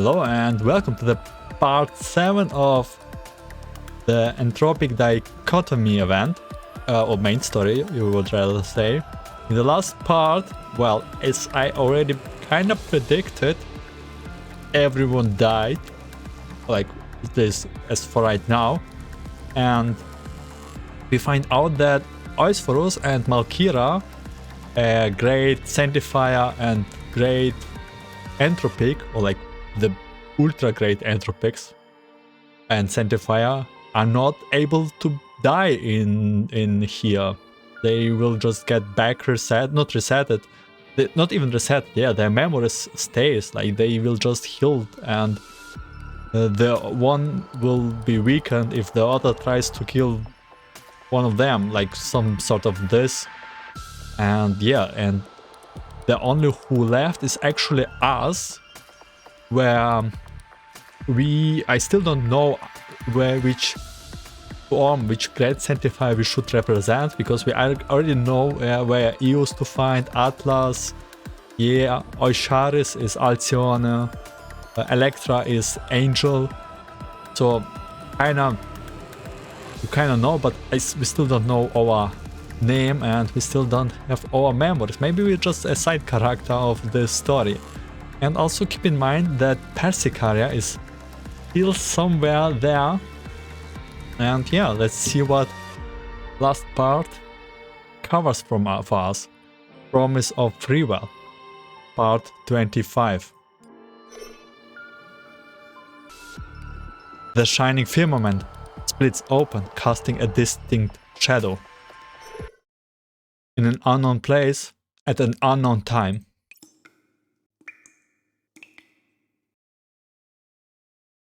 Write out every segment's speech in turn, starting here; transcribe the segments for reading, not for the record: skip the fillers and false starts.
Hello and welcome to the part 7 of the Entropic Dichotomy event, or main story, you would rather say. In the last part, well, as I already kind of predicted, everyone died, like this as for right now, and we find out that Eosphoros and Malkira, a great Sanctifier and great Entropic, or like the ultra great Entropics and Sanctifier, are not able to die in here. They will just get back not resetted, not even reset. Yeah, their memories stays, like they will just healed, and the one will be weakened if the other tries to kill one of them, like some sort of this. And yeah, and the only who left is actually us, where I still don't know which form, which great Sanctifier we should represent, because we already know where Eos to find, Atlas, yeah, Eosphoros is Alcyone, Electra is Angel, so you kinda know, but we still don't know our name and we still don't have our memories. Maybe we're just a side character of this story. And also keep in mind that Persicaria is still somewhere there. And yeah, let's see what last part covers for us. Promise of Free Will, part 25. The shining firmament splits open, casting a distinct shadow. In an unknown place, at an unknown time.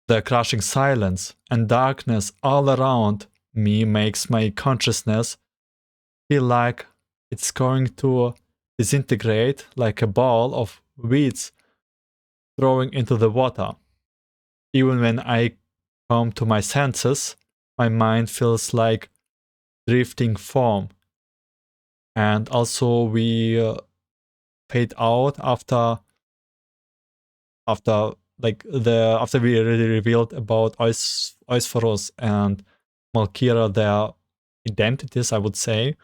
The crushing silence and darkness all around me makes my consciousness feel like it's going to disintegrate like a ball of weeds throwing into the water. Even when I come to my senses, my mind feels like drifting foam. And also we fade out after we already revealed about Eosphoros and Malkira, their identities, I would say.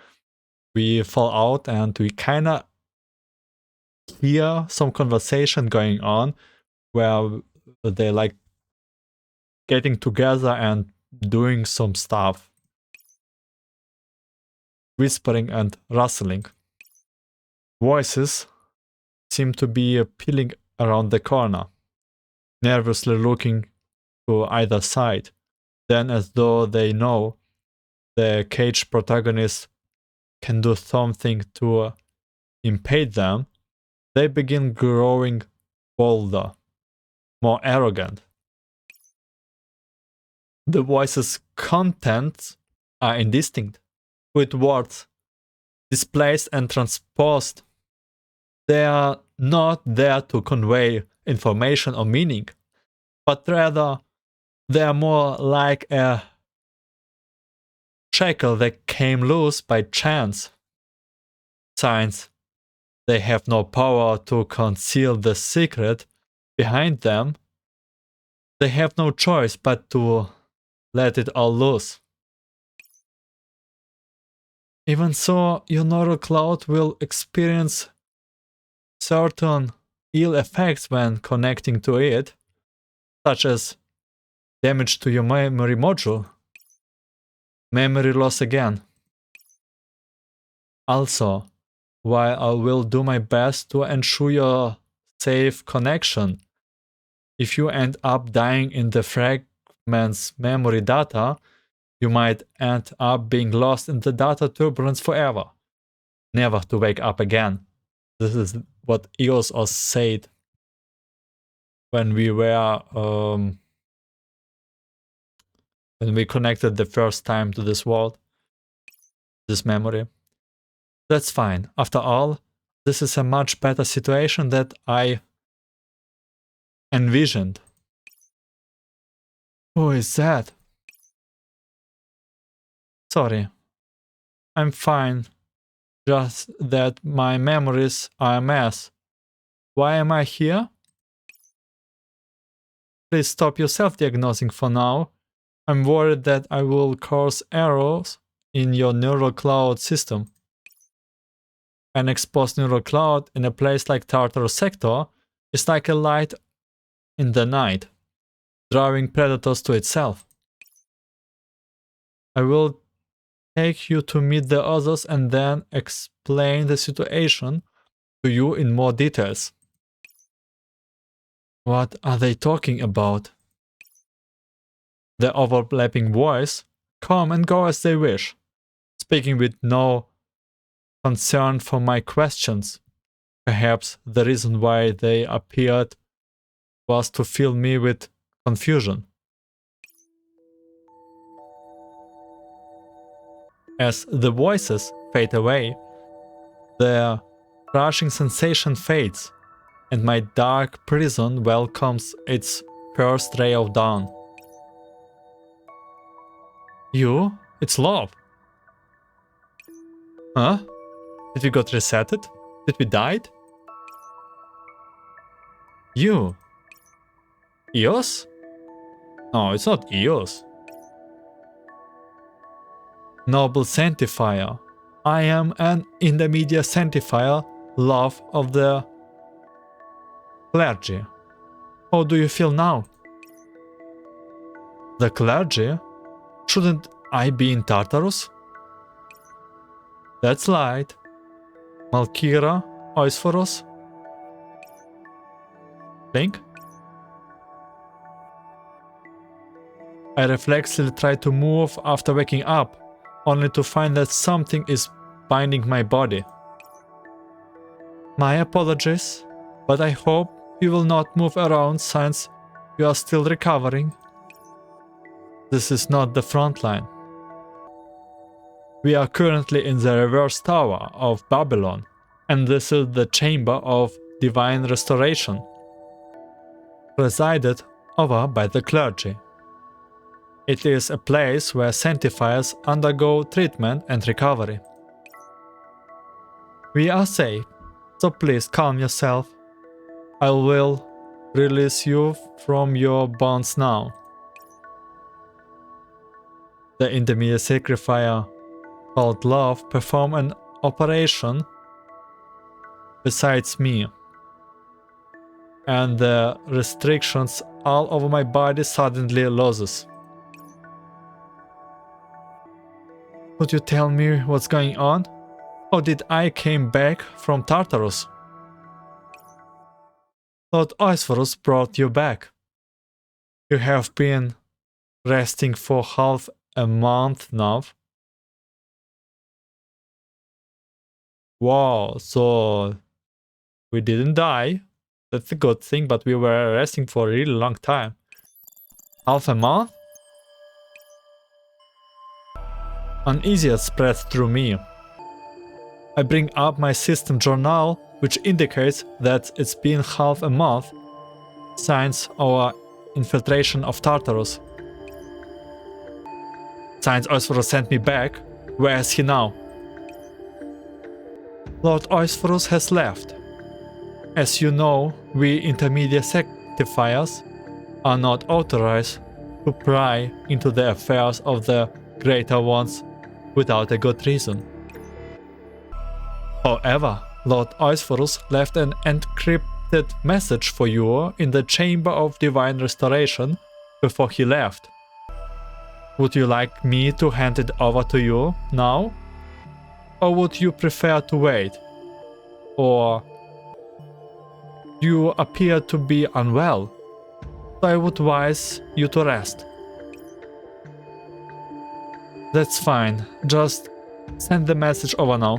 We fall out and we kinda hear some conversation going on where they like getting together and doing some stuff. Whispering and rustling. Voices seem to be peeling around the corner, nervously looking to either side. Then, as though they know the caged protagonist can do something to impede them, they begin growing bolder, more arrogant. The voices' contents are indistinct, with words displaced and transposed. They are not there to convey information or meaning, but rather they are more like a shackle that came loose by chance. Since they have no power to conceal the secret behind them, they have no choice but to let it all loose. Even so, your neural cloud will experience certain ill effects when connecting to it, such as damage to your memory module, memory loss again. Also, while I will do my best to ensure your safe connection, if you end up dying in the fragment's memory data, you might end up being lost in the data turbulence forever, never to wake up again. This is what Eosphoros said when we were when we connected the first time to this world, this memory. That's fine. After all, this is a much better situation that I envisioned. Who is that? Sorry. I'm fine. Just that my memories are a mess. Why am I here? Please stop your self-diagnosing for now. I'm worried that I will cause errors in your neural cloud system. An exposed neural cloud in a place like Tartarus sector is like a light in the night, drawing predators to itself. I will take you to meet the others and then explain the situation to you in more details. What are they talking about? The overlapping voice come and go as they wish, speaking with no concern for my questions. Perhaps the reason why they appeared was to fill me with confusion. As the voices fade away, the crushing sensation fades, and my dark prison welcomes its first ray of dawn. You? It's love. Huh? Did we got resetted? Did we died? You? Eos? No, it's not Eos. Noble Sanctifier. I am an intermediate Sanctifier, love of the clergy. How do you feel now? The clergy? Shouldn't I be in Tartarus? That's light. Malkira, Eosphoros. Blink. I reflexively try to move after waking up, only to find that something is binding my body. My apologies, but I hope you will not move around since you are still recovering. This is not the front line. We are currently in the reverse tower of Babylon, and this is the chamber of divine restoration, presided over by the clergy. It is a place where sanctifiers undergo treatment and recovery. We are safe, so please calm yourself. I will release you from your bonds now. The intermediate sacrifice called love perform an operation besides me, and the restrictions all over my body suddenly loses. Could you tell me what's going on? How did I came back from Tartarus? Lord Eosphoros brought you back. You have been resting for half a month now. Wow, so we didn't die. That's a good thing, but we were resting for a really long time. Half a month? Uneasiness spreads through me. I bring up my system journal, which indicates that it's been half a month since our infiltration of Tartarus. Since Eosphoros sent me back, where is he now? Lord Eosphoros has left. As you know, we intermediate sanctifiers are not authorized to pry into the affairs of the greater ones without a good reason. However, Lord Eosphoros left an encrypted message for you in the Chamber of Divine Restoration before he left. Would you like me to hand it over to you now? Or would you prefer to wait? Or you appear to be unwell, so I would advise you to rest. That's fine, just send the message over now.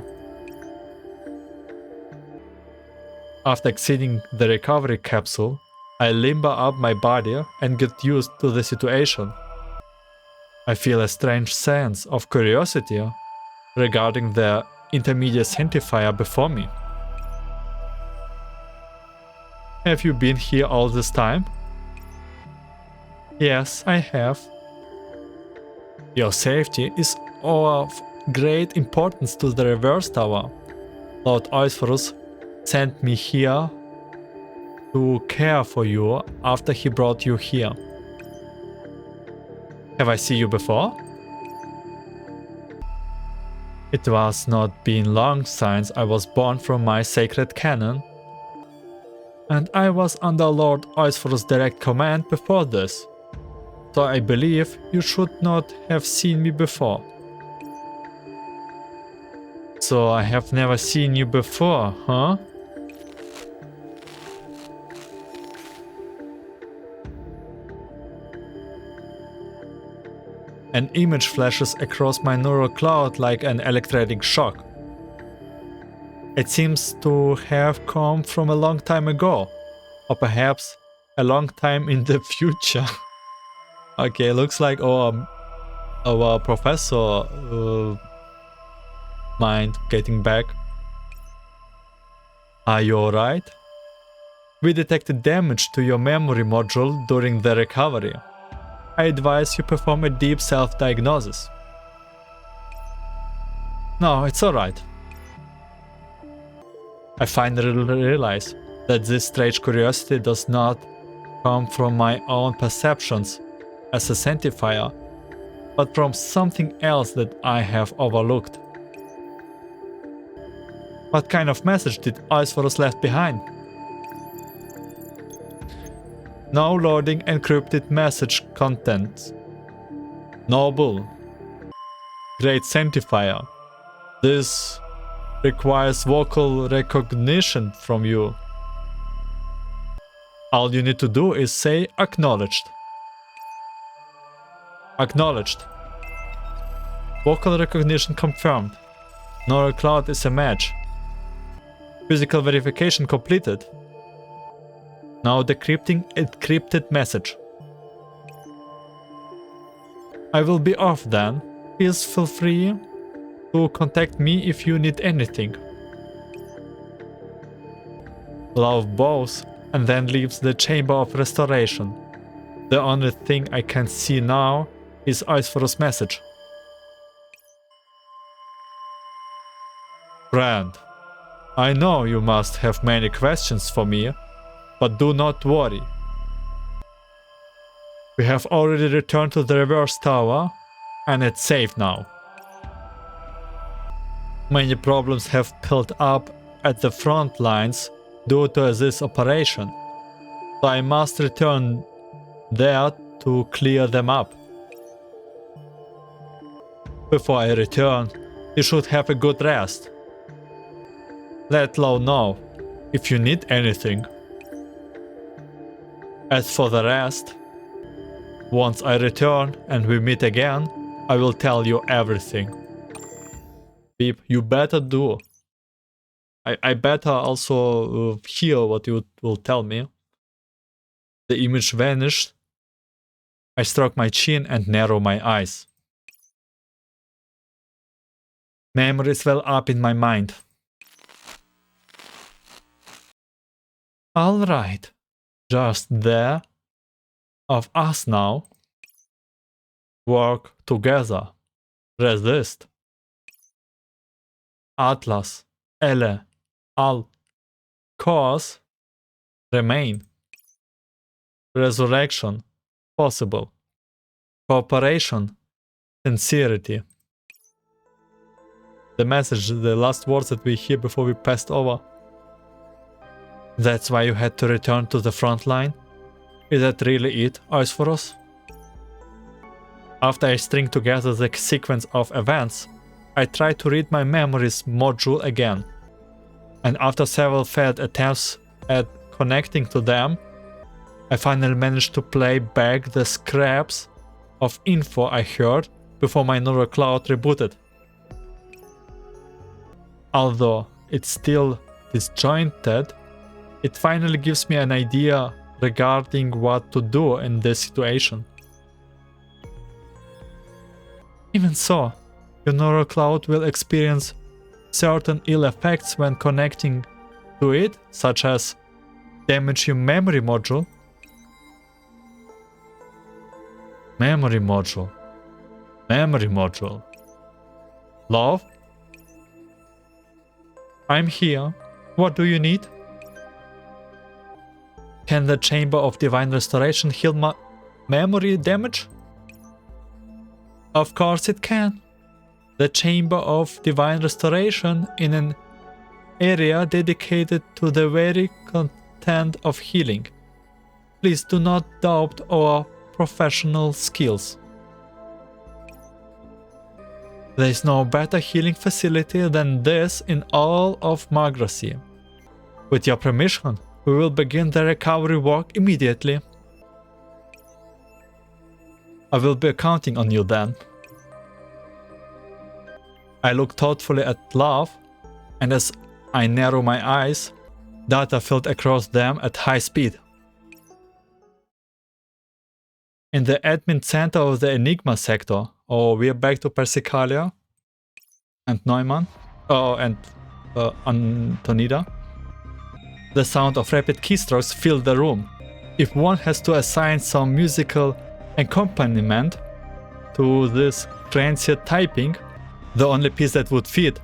After exiting the recovery capsule, I limber up my body and get used to the situation. I feel a strange sense of curiosity regarding the intermediate sanctifier before me. Have you been here all this time? Yes, I have. Your safety is of great importance to the reverse tower. Lord Eosphoros sent me here to care for you after he brought you here. Have I seen you before? It was not been long since I was born from my sacred canon, and I was under Lord Eosphoros' direct command before this, so I believe you should not have seen me before. So I have never seen you before, huh? An image flashes across my neural cloud like an electric shock. It seems to have come from a long time ago, or perhaps a long time in the future. Okay, looks like our professor mind getting back. Are you alright? We detected damage to your memory module during the recovery. I advise you perform a deep self-diagnosis. No, it's alright. I finally realize that this strange curiosity does not come from my own perceptions as a Sanctifier, but from something else that I have overlooked. What kind of message did Eosphoros left behind? Now loading encrypted message contents. Noble. Great Sanctifier. This requires vocal recognition from you. All you need to do is say acknowledged. Acknowledged. Vocal recognition confirmed. Neural cloud is a match. Physical verification completed. Now decrypting encrypted message. I will be off then. Please feel free to contact me if you need anything. Love bows and then leaves the chamber of restoration. The only thing I can see now is Eosphoros' message. Friend, I know you must have many questions for me, but do not worry. We have already returned to the reverse tower, and it's safe now. Many problems have piled up at the front lines due to this operation, so I must return there to clear them up. Before I return, you should have a good rest. Let Lo know if you need anything. As for the rest, once I return and we meet again, I will tell you everything. Beep, you better do. I better also hear what you will tell me. The image vanished. I stroke my chin and narrow my eyes. Memories well up in my mind. Alright, just there of us now. Work together. Resist. Atlas, Ele, Al, Cause, remain. Resurrection, possible. Cooperation, sincerity. The message, the last words that we hear before we passed over. That's why you had to return to the front line? Is that really it, Eosphoros? After I string together the sequence of events, I try to read my memories module again. And after several failed attempts at connecting to them, I finally managed to play back the scraps of info I heard before my neural cloud rebooted. Although it's still disjointed, it finally gives me an idea regarding what to do in this situation. Even so, your neural cloud will experience certain ill effects when connecting to it, such as damage your memory module. Memory module. Memory module. Love? I'm here. What do you need? Can the Chamber of Divine Restoration heal memory damage? Of course it can. The Chamber of Divine Restoration in an area dedicated to the very content of healing. Please do not doubt our professional skills. There is no better healing facility than this in all of Magracy. With your permission, we will begin the recovery work immediately. I will be counting on you then. I look thoughtfully at Love, and as I narrow my eyes, data filtered across them at high speed. In the admin center of the Enigma sector, we are back to Persicalia and Neumann, and Antonida. The sound of rapid keystrokes filled the room. If one has to assign some musical accompaniment to this transient typing, the only piece that would fit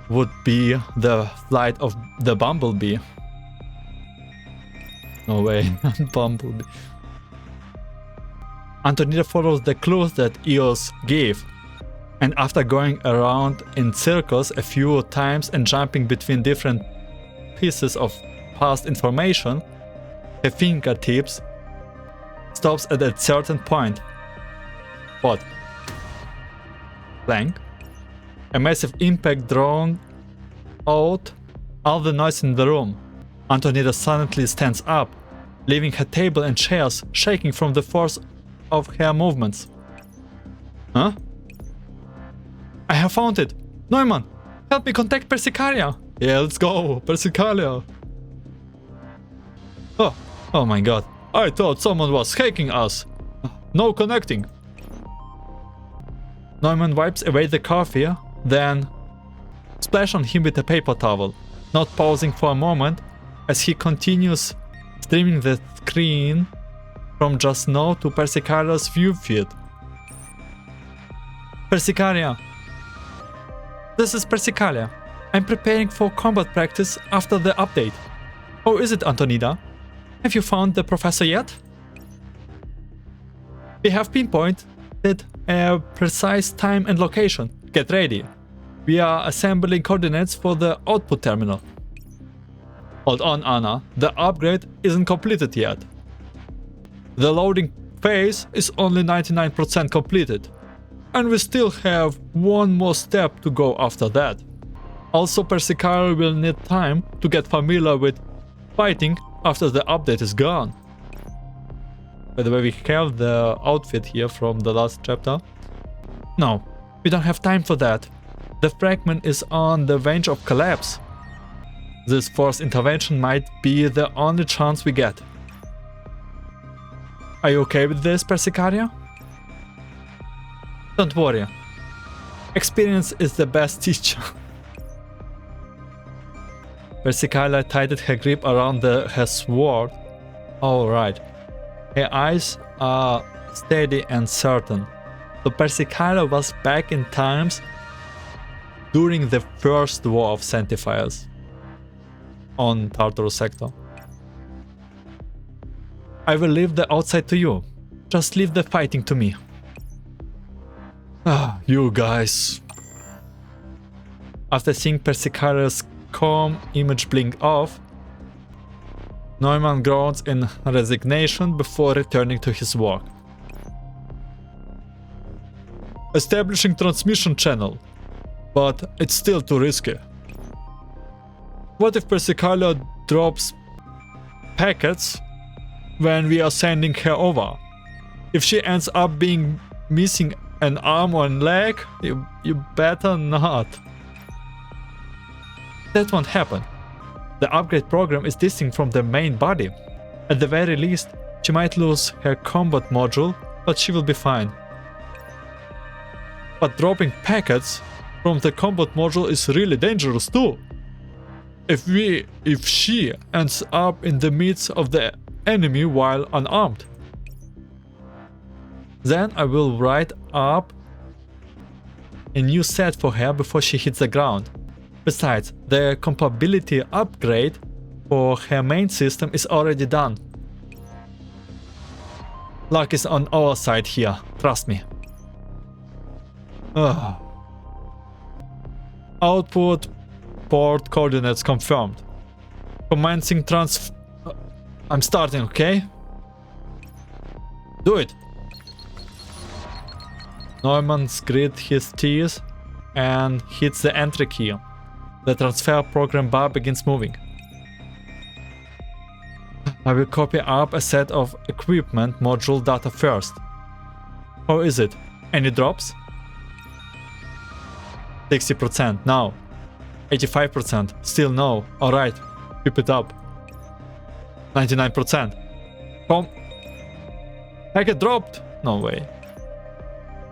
would be the flight of the bumblebee. No way, bumblebee. Antonida follows the clues that Eos gave, and after going around in circles a few times and jumping between different pieces of past information, her fingertips stops at a certain point. What? Blank. A massive impact drowned out all the noise in the room. Antonida suddenly stands up, leaving her table and chairs shaking from the force of her movements. Huh? I have found it! Neumann, help me contact Persicaria! Yeah, let's go, Persicaria! Oh my god, I thought someone was hacking us! No connecting! Neumann wipes away the coffee, then splash on him with a paper towel, not pausing for a moment as he continues streaming the screen from just now to Persicaria's view feed. Persicaria! This is Persicaria. I'm preparing for combat practice after the update. How is it, Antonida? Have you found the professor yet? We have pinpointed a precise time and location. Get ready. We are assembling coordinates for the output terminal. Hold on, Anna. The upgrade isn't completed yet. The loading phase is only 99% completed, and we still have one more step to go after that. Also, Persicaria will need time to get familiar with fighting after the update is gone. By the way, we have the outfit here from the last chapter. No, we don't have time for that. The fragment is on the verge of collapse. This forced intervention might be the only chance we get. Are you okay with this, Persicaria? Don't worry. Experience is the best teacher. Persicaria tightened her grip around her sword. Alright. Her eyes are steady and certain. So Persicaria was back in times during the first war of Sanctifiers on Tartarus sector. I will leave the outside to you. Just leave the fighting to me. Ah, you guys. After seeing Persicaria's calm image blink off, Neumann groans in resignation before returning to his work. Establishing transmission channel, but it's still too risky. What if Persicaria drops packets when we are sending her over? If she ends up being missing an arm or a leg, you better not. That won't happen. The upgrade program is distinct from the main body. At the very least, she might lose her combat module, but she will be fine. But dropping packets from the combat module is really dangerous too. If she ends up in the midst of the enemy while unarmed, then I will write up a new set for her before she hits the ground. Besides, the compatibility upgrade for her main system is already done. Luck is on our side here, trust me. Ugh. Output port coordinates confirmed. Commencing I'm starting, okay? Do it! Neumann grits his teeth and hits the entry key. The transfer program bar begins moving. I will copy up a set of equipment module data first. How is it? Any drops? 60% now. 85%. Still no. Alright. Keep it up. 99%. Come. I get dropped. No way.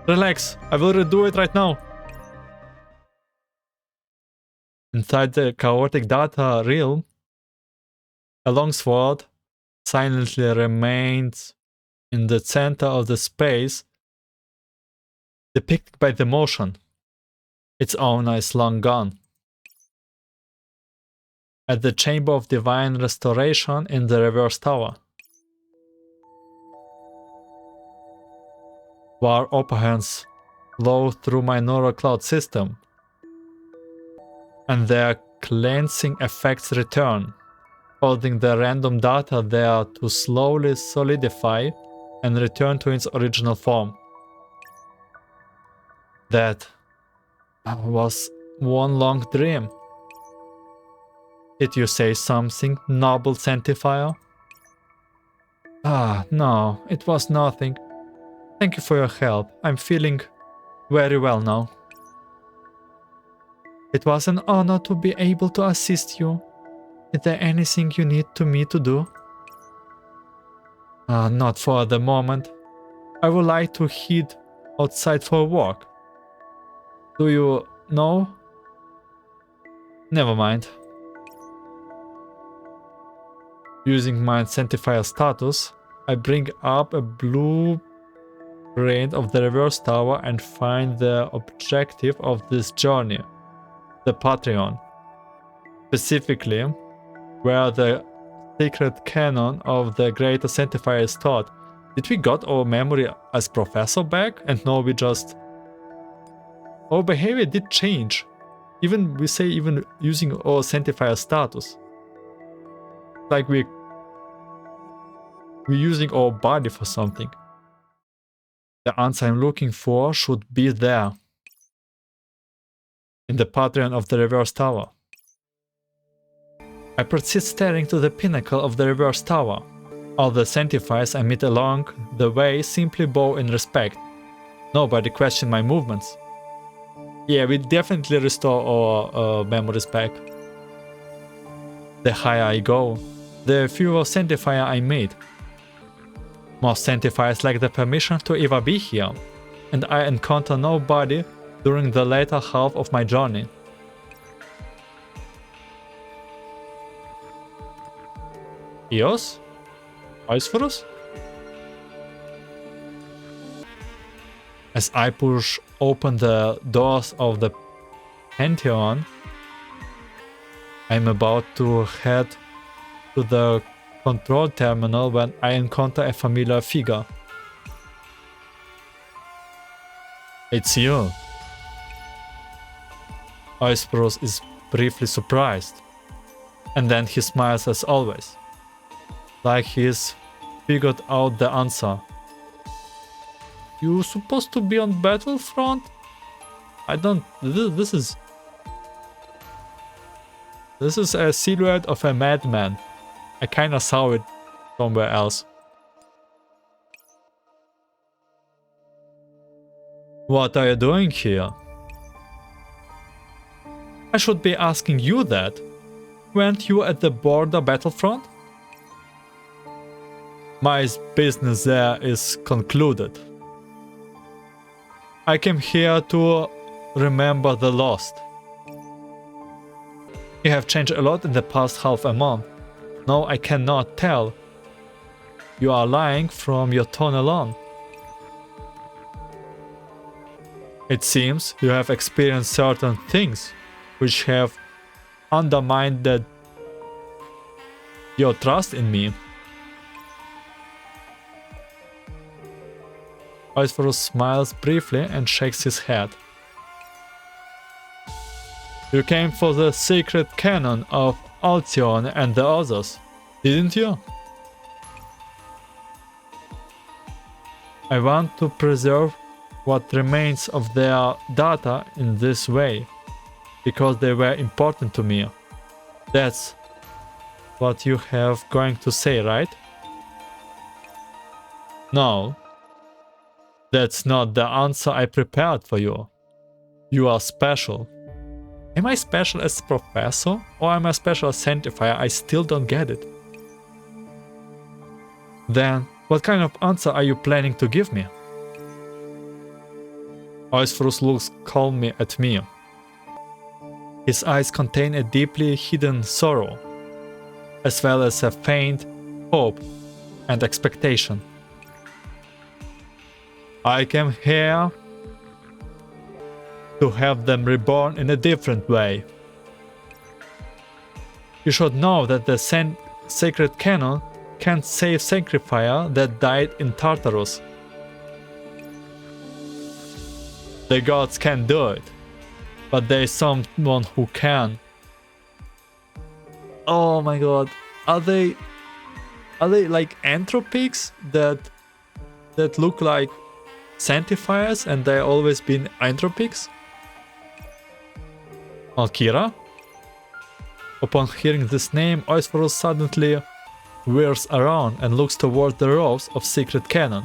Relax. I will redo it right now. Inside the chaotic data realm, a longsword silently remains in the center of the space depicted by the motion. Its owner is long gone. At the Chamber of Divine Restoration in the Reverse Tower. War opehands flow through my neural cloud system, and their cleansing effects return, holding the random data there to slowly solidify and return to its original form. That was one long dream. Did you say something, noble Sanctifier? Ah, no, it was nothing. Thank you for your help. I'm feeling very well now. It was an honor to be able to assist you. Is there anything you need me to do? Not for the moment. I would like to head outside for a walk. Do you know? Never mind. Using my Sanctifier status, I bring up a blueprint of the Reverse Tower and find the objective of this journey, the Patreon. Specifically, where the secret canon of the greater Sanctifier is taught. Did we got our memory as professor back and now we just... Our behavior did change. Even using our Sanctifier status. Like we're using our body for something. The answer I'm looking for should be there. In the Patreon of the Reverse Tower. I proceed staring to the pinnacle of the Reverse Tower. All the Sanctifiers I meet along the way simply bow in respect. Nobody questioned my movements. Yeah, we definitely restore our memories back. The higher I go, the fewer Sanctifier I meet. Most Sanctifiers lack the permission to ever be here, and I encounter nobody during the later half of my journey. Eosphoros? As I push open the doors of the Pantheon, I'm about to head to the control terminal when I encounter a familiar figure. It's you. Eosphoros is briefly surprised, and then he smiles as always, like he's figured out the answer. You supposed to be on Battlefront? I don't... This is a silhouette of a madman. I kinda saw it somewhere else. What are you doing here? I should be asking you that. Weren't you at the border battlefront? My business there is concluded. I came here to remember the lost. You have changed a lot in the past half a month. No, I cannot tell. You are lying from your tone alone. It seems you have experienced certain things which have undermined your trust in me. Eosphoros smiles briefly and shakes his head. You came for the secret canon of Alcyon and the others, didn't you? I want to preserve what remains of their data in this way, because they were important to me. That's what you have going to say, right? No. That's not the answer I prepared for you. You are special. Am I special as a professor, or am I special as Sanctifier? I still don't get it. Then, what kind of answer are you planning to give me? Eosphoros looks calmly at me. His eyes contain a deeply hidden sorrow, as well as a faint hope and expectation. I came here to have them reborn in a different way. You should know that the sacred canon can't save Sanctifier that died in Tartarus. The gods can't do it, but there is someone who can. Oh my god, are they like Entropics that look like Sanctifiers and they've always been Entropics? Alkira? Upon hearing this name, Eosphoros suddenly whirs around and looks toward the rows of secret canon,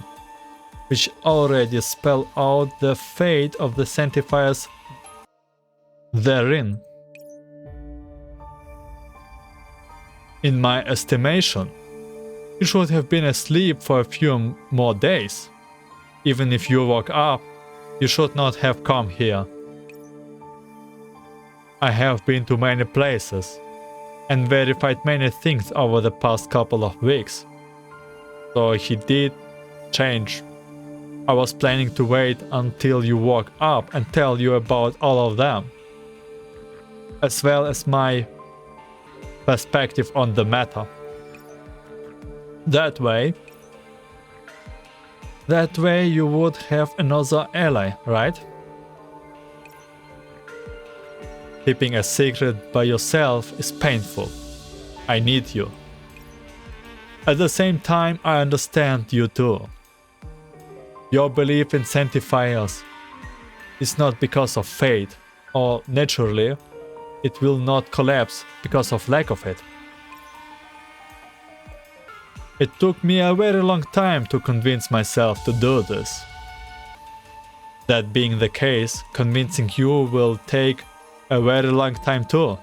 which already spell out the fate of the Sanctifiers therein. In my estimation, you should have been asleep for a few more days. Even if you woke up, you should not have come here. I have been to many places and verified many things over the past couple of weeks. So he did change. I was planning to wait until you woke up and tell you about all of them, as well as my perspective on the matter. That way you would have another ally, right? Keeping a secret by yourself is painful. I need you. At the same time, I understand you too. Your belief in Sanctifiers is not because of fate, or naturally, it will not collapse because of lack of it. It took me a very long time to convince myself to do this. That being the case, convincing you will take a very long time too.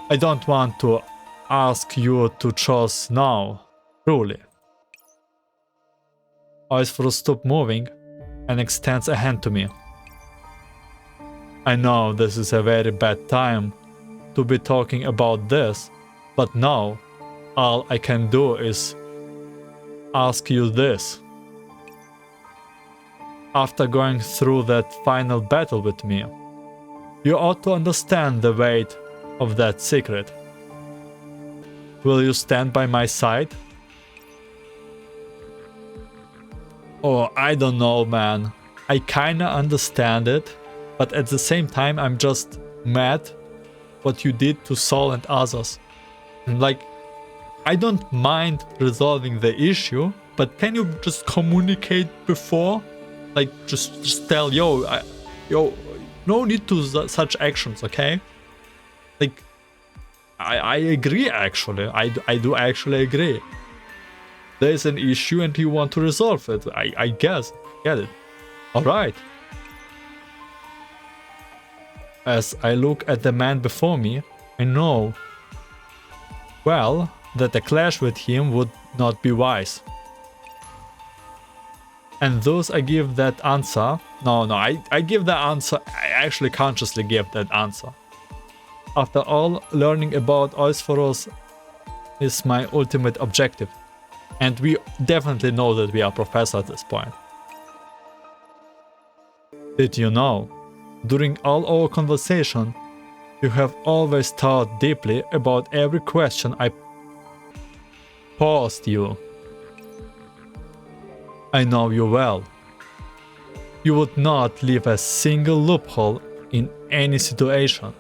I don't want to ask you to choose now, truly. Eosphoros stops moving and extends a hand to me. I know this is a very bad time to be talking about this, but now all I can do is ask you this. After going through that final battle with me, you ought to understand the weight of that secret. Will you stand by my side? Oh, I don't know, man. I kinda understand it, but at the same time I'm just mad what you did to Saul and others. And like, I don't mind resolving the issue, but can you just communicate before? Like, just tell, yo, no need to such actions, okay? Like, I agree actually, I do actually agree. There's an issue and you want to resolve it, I guess, get it. Alright. As I look at the man before me, I know, well, that a clash with him would not be wise. And thus I give that answer. No, I give that answer. I actually consciously give that answer. After all, learning about Eosphoros is my ultimate objective. And we definitely know that we are professors at this point. Did you know? During all our conversation, you have always thought deeply about every question I posed you. I know you well. You would not leave a single loophole in any situation,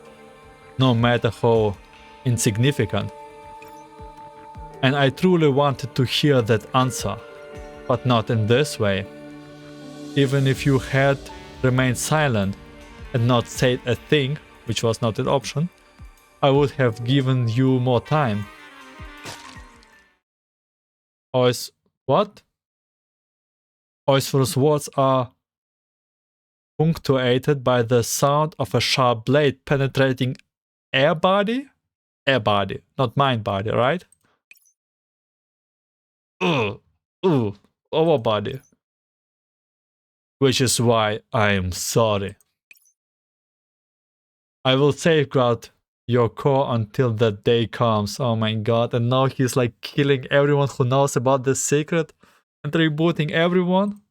no matter how insignificant. And I truly wanted to hear that answer, but not in this way. Even if you had remained silent and not said a thing, which was not an option, I would have given you more time. What? Eosphoros' words are punctuated by the sound of a sharp blade penetrating air body? Air body, not mind body, right? Our body. Which is why I am sorry. I will safeguard your core until that day comes. Oh my god, and now he's like killing everyone who knows about this secret and rebooting everyone.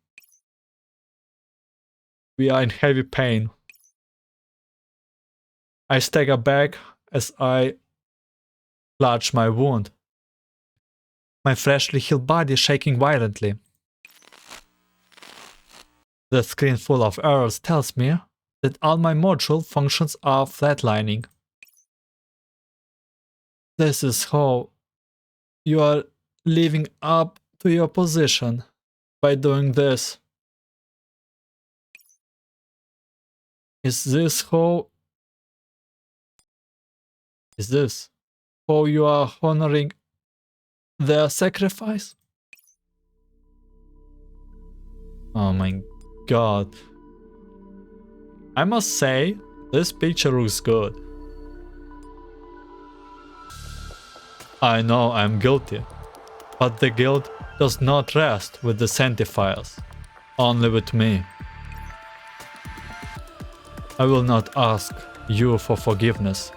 We are in heavy pain. I stagger back as I clutch my wound. My freshly healed body shaking violently. The screen full of errors tells me that all my module functions are flatlining. This is how you are living up to your position by doing this. Is this how you are honoring their sacrifice? Oh my god. I must say, this picture looks good. I know I'm guilty, but the guilt does not rest with the Sanctifiers, only with me. I will not ask you for forgiveness,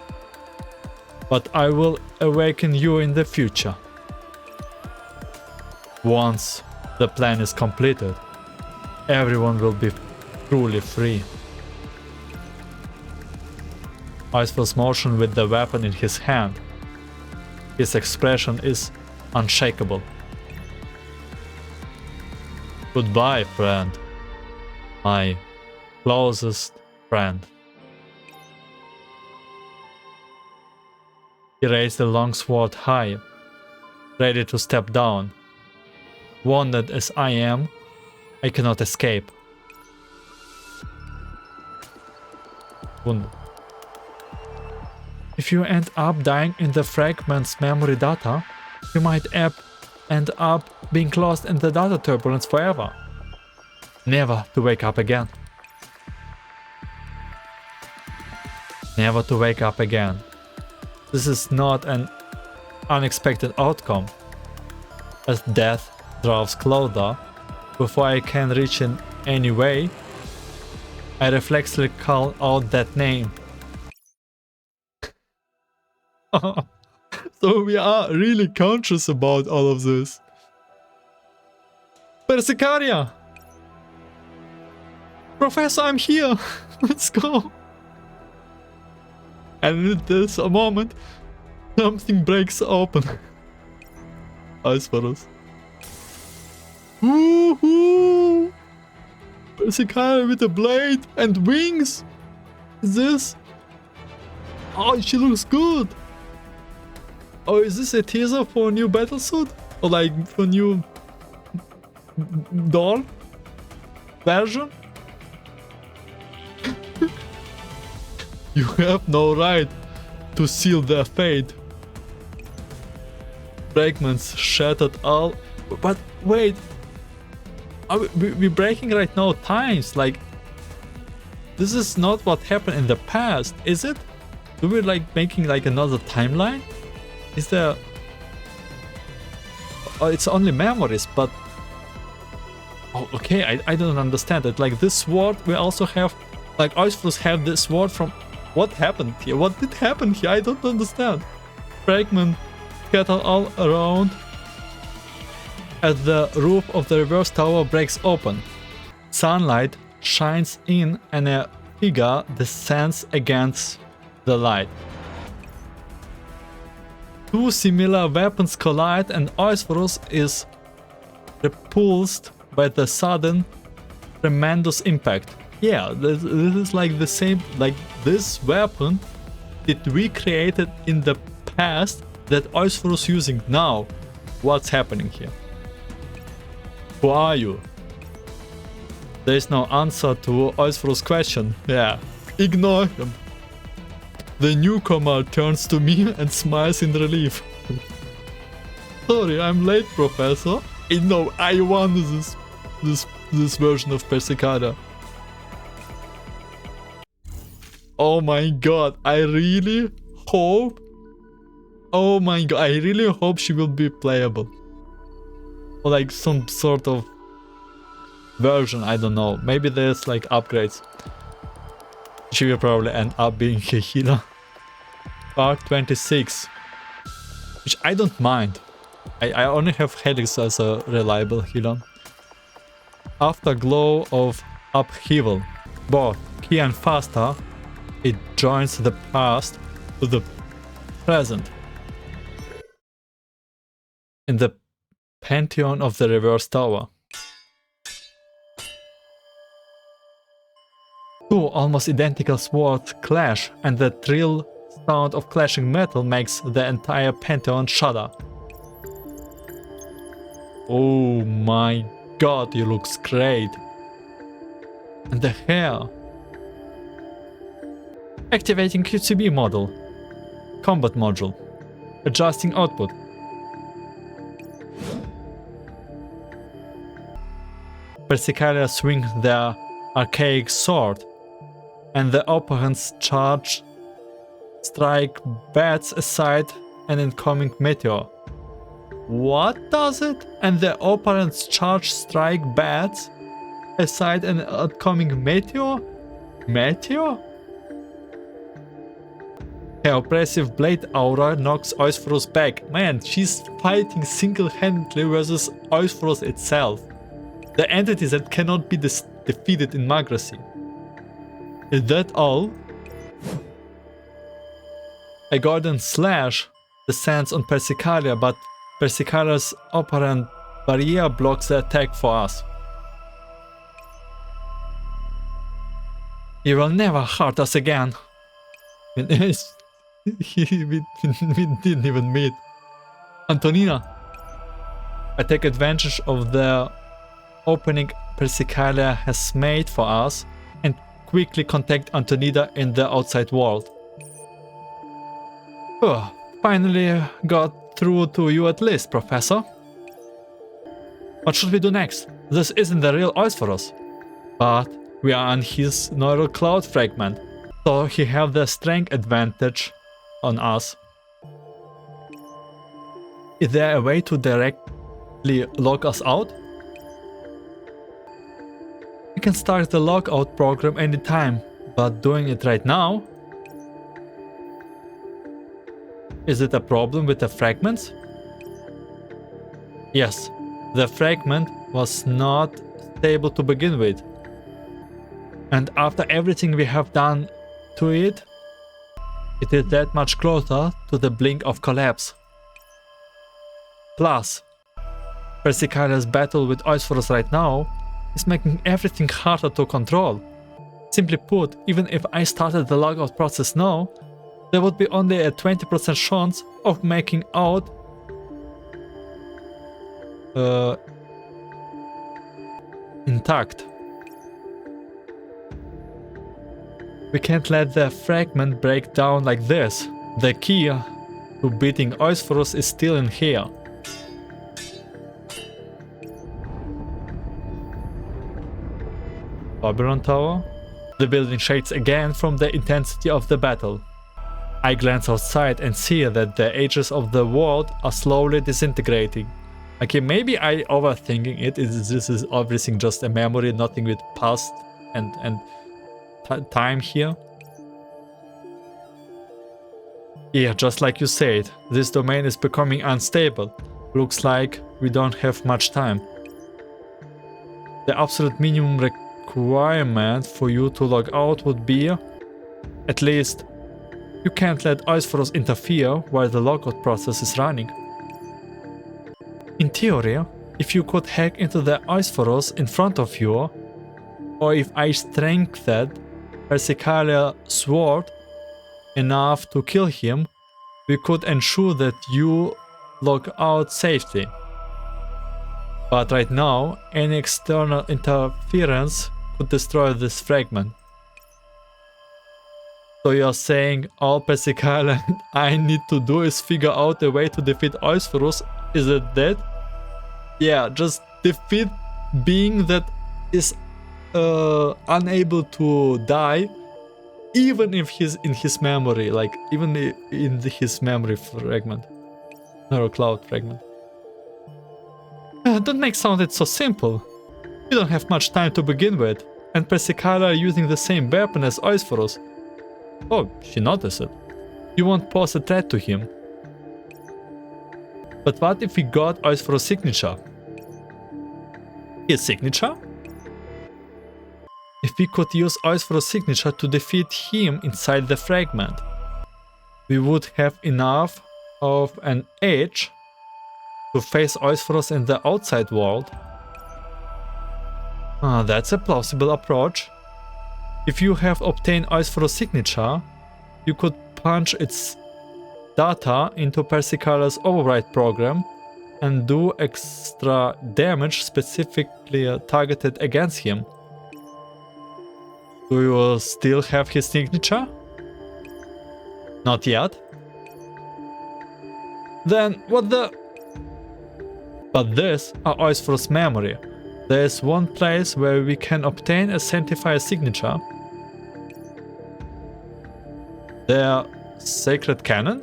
but I will awaken you in the future. Once the plan is completed, everyone will be truly free. Eosphoros motioned with the weapon in his hand. His expression is unshakable. Goodbye, friend. My closest friend. He raised the long sword high, ready to step down. Wounded as I am, I cannot escape. Wounded. If you end up dying in the fragment's memory data, you might end up being lost in the data turbulence forever. Never to wake up again. Never to wake up again. This is not an unexpected outcome. As death draws closer, before I can reach in any way, I reflexively call out that name. So we are really conscious about all of this. Persicaria! Professor, I'm here! Let's go! And at this moment, something breaks open. Eosphoros. Woohoo! Persicaria with a blade and wings! Is this? Oh, she looks good! Oh, is this a teaser for a new battlesuit? Or like for new doll version? You have no right to seal their fate. Fragments shattered all. But wait, are we breaking right now times? Like, this is not what happened in the past, is it? Do we like making like another timeline? Is there... Oh, it's only memories, but... Oh, okay, I don't understand it. Like this sword, we also have... Like Eosphoros have this sword from... What happened here? What did happen here? I don't understand. Fragment scattered all around as the roof of the reverse tower breaks open. Sunlight shines in and a figure descends against the light. Two similar weapons collide and Eosphoros is repulsed by the sudden tremendous impact. Yeah, this is like the same, like this weapon that we created in the past that Eosphoros using now. What's happening here? Who are you? There is no answer to Eosphoros' question. Yeah, ignore him. The newcomer turns to me and smiles in relief. Sorry, I'm late, Professor. No, I won this version of Persicada. Oh my god, I really hope... Oh my god, I really hope she will be playable. Or like some sort of version, I don't know. Maybe there's like upgrades. She will probably end up being a healer. Part 26. Which I don't mind. I only have Helix as a reliable healer. Afterglow of Upheaval. Both key and faster, it joins the past to the present. In the Pantheon of the Reverse Tower. Two almost identical swords clash, and the thrill sound of clashing metal makes the entire Pantheon shudder. Oh my god, he looks great. And the hair. Activating QCB model. Combat module. Adjusting output. Persicalia swing their archaic sword, and the opponent's charge strike bats aside an incoming meteor. What does it? And the opponent's charge strike bats aside an incoming meteor? Meteor? Her oppressive blade aura knocks Eosphoros back. Man, she's fighting single-handedly versus Eosphoros itself. The entity that cannot be defeated in Magracy. Is that all? A golden slash descends on Persicalia, but Persicalia's opponent barrier blocks the attack for us. You will never hurt us again. we didn't even meet. Antonina. I take advantage of the opening Persicalia has made for us and quickly contact Antonina in the outside world. Oh, finally got through to you at least, Professor. What should we do next? This isn't the real Eosphoros, but we are on his neural cloud fragment, so he have the strength advantage on us. Is there a way to directly lock us out? We can start the lockout program anytime, but doing it right now? Is it a problem with the fragments? Yes, the fragment was not stable to begin with. And after everything we have done to it, it is that much closer to the blink of collapse. Plus, Persicalia's battle with Eosphoros right now is making everything harder to control. Simply put, even if I started the logout process now, there would be only a 20% chance of making out intact. We can't let the fragment break down like this. The key to beating Eosphoros is still in here. Oberon Tower? The building shakes again from the intensity of the battle. I glance outside and see that the edges of the world are slowly disintegrating. Okay, maybe I overthinking it. This is everything just a memory, nothing with past and time here. Yeah, just like you said, this domain is becoming unstable. Looks like we don't have much time. The absolute minimum requirement for you to log out would be, at least, you can't let Eosphoros interfere while the logout process is running. In theory, if you could hack into the Eosphoros in front of you, or if I strengthened Persicalia's sword enough to kill him, we could ensure that you log out safely. But right now, any external interference could destroy this fragment. So you're saying all Persicalia I need to do is figure out a way to defeat Eosphoros? Is it that? Yeah, just defeat being that is unable to die, even if he's in his memory, like even in his memory fragment, or cloud fragment. Don't make sounded so simple. You don't have much time to begin with, and Persicalia are using the same weapon as Eosphoros. Oh, she noticed it. You won't pose a threat to him. But what if we got Eosphoros' signature? His signature? If we could use Eosphoros' signature to defeat him inside the fragment, we would have enough of an edge to face Eosphoros in the outside world. That's a plausible approach. If you have obtained Eosphoros' signature, you could punch its data into Persicalia's override program and do extra damage specifically targeted against him. Do you still have his signature? Not yet? Then what the... But this are Eosphoros' memory. There is one place where we can obtain a Sanctifier signature. Their sacred cannon?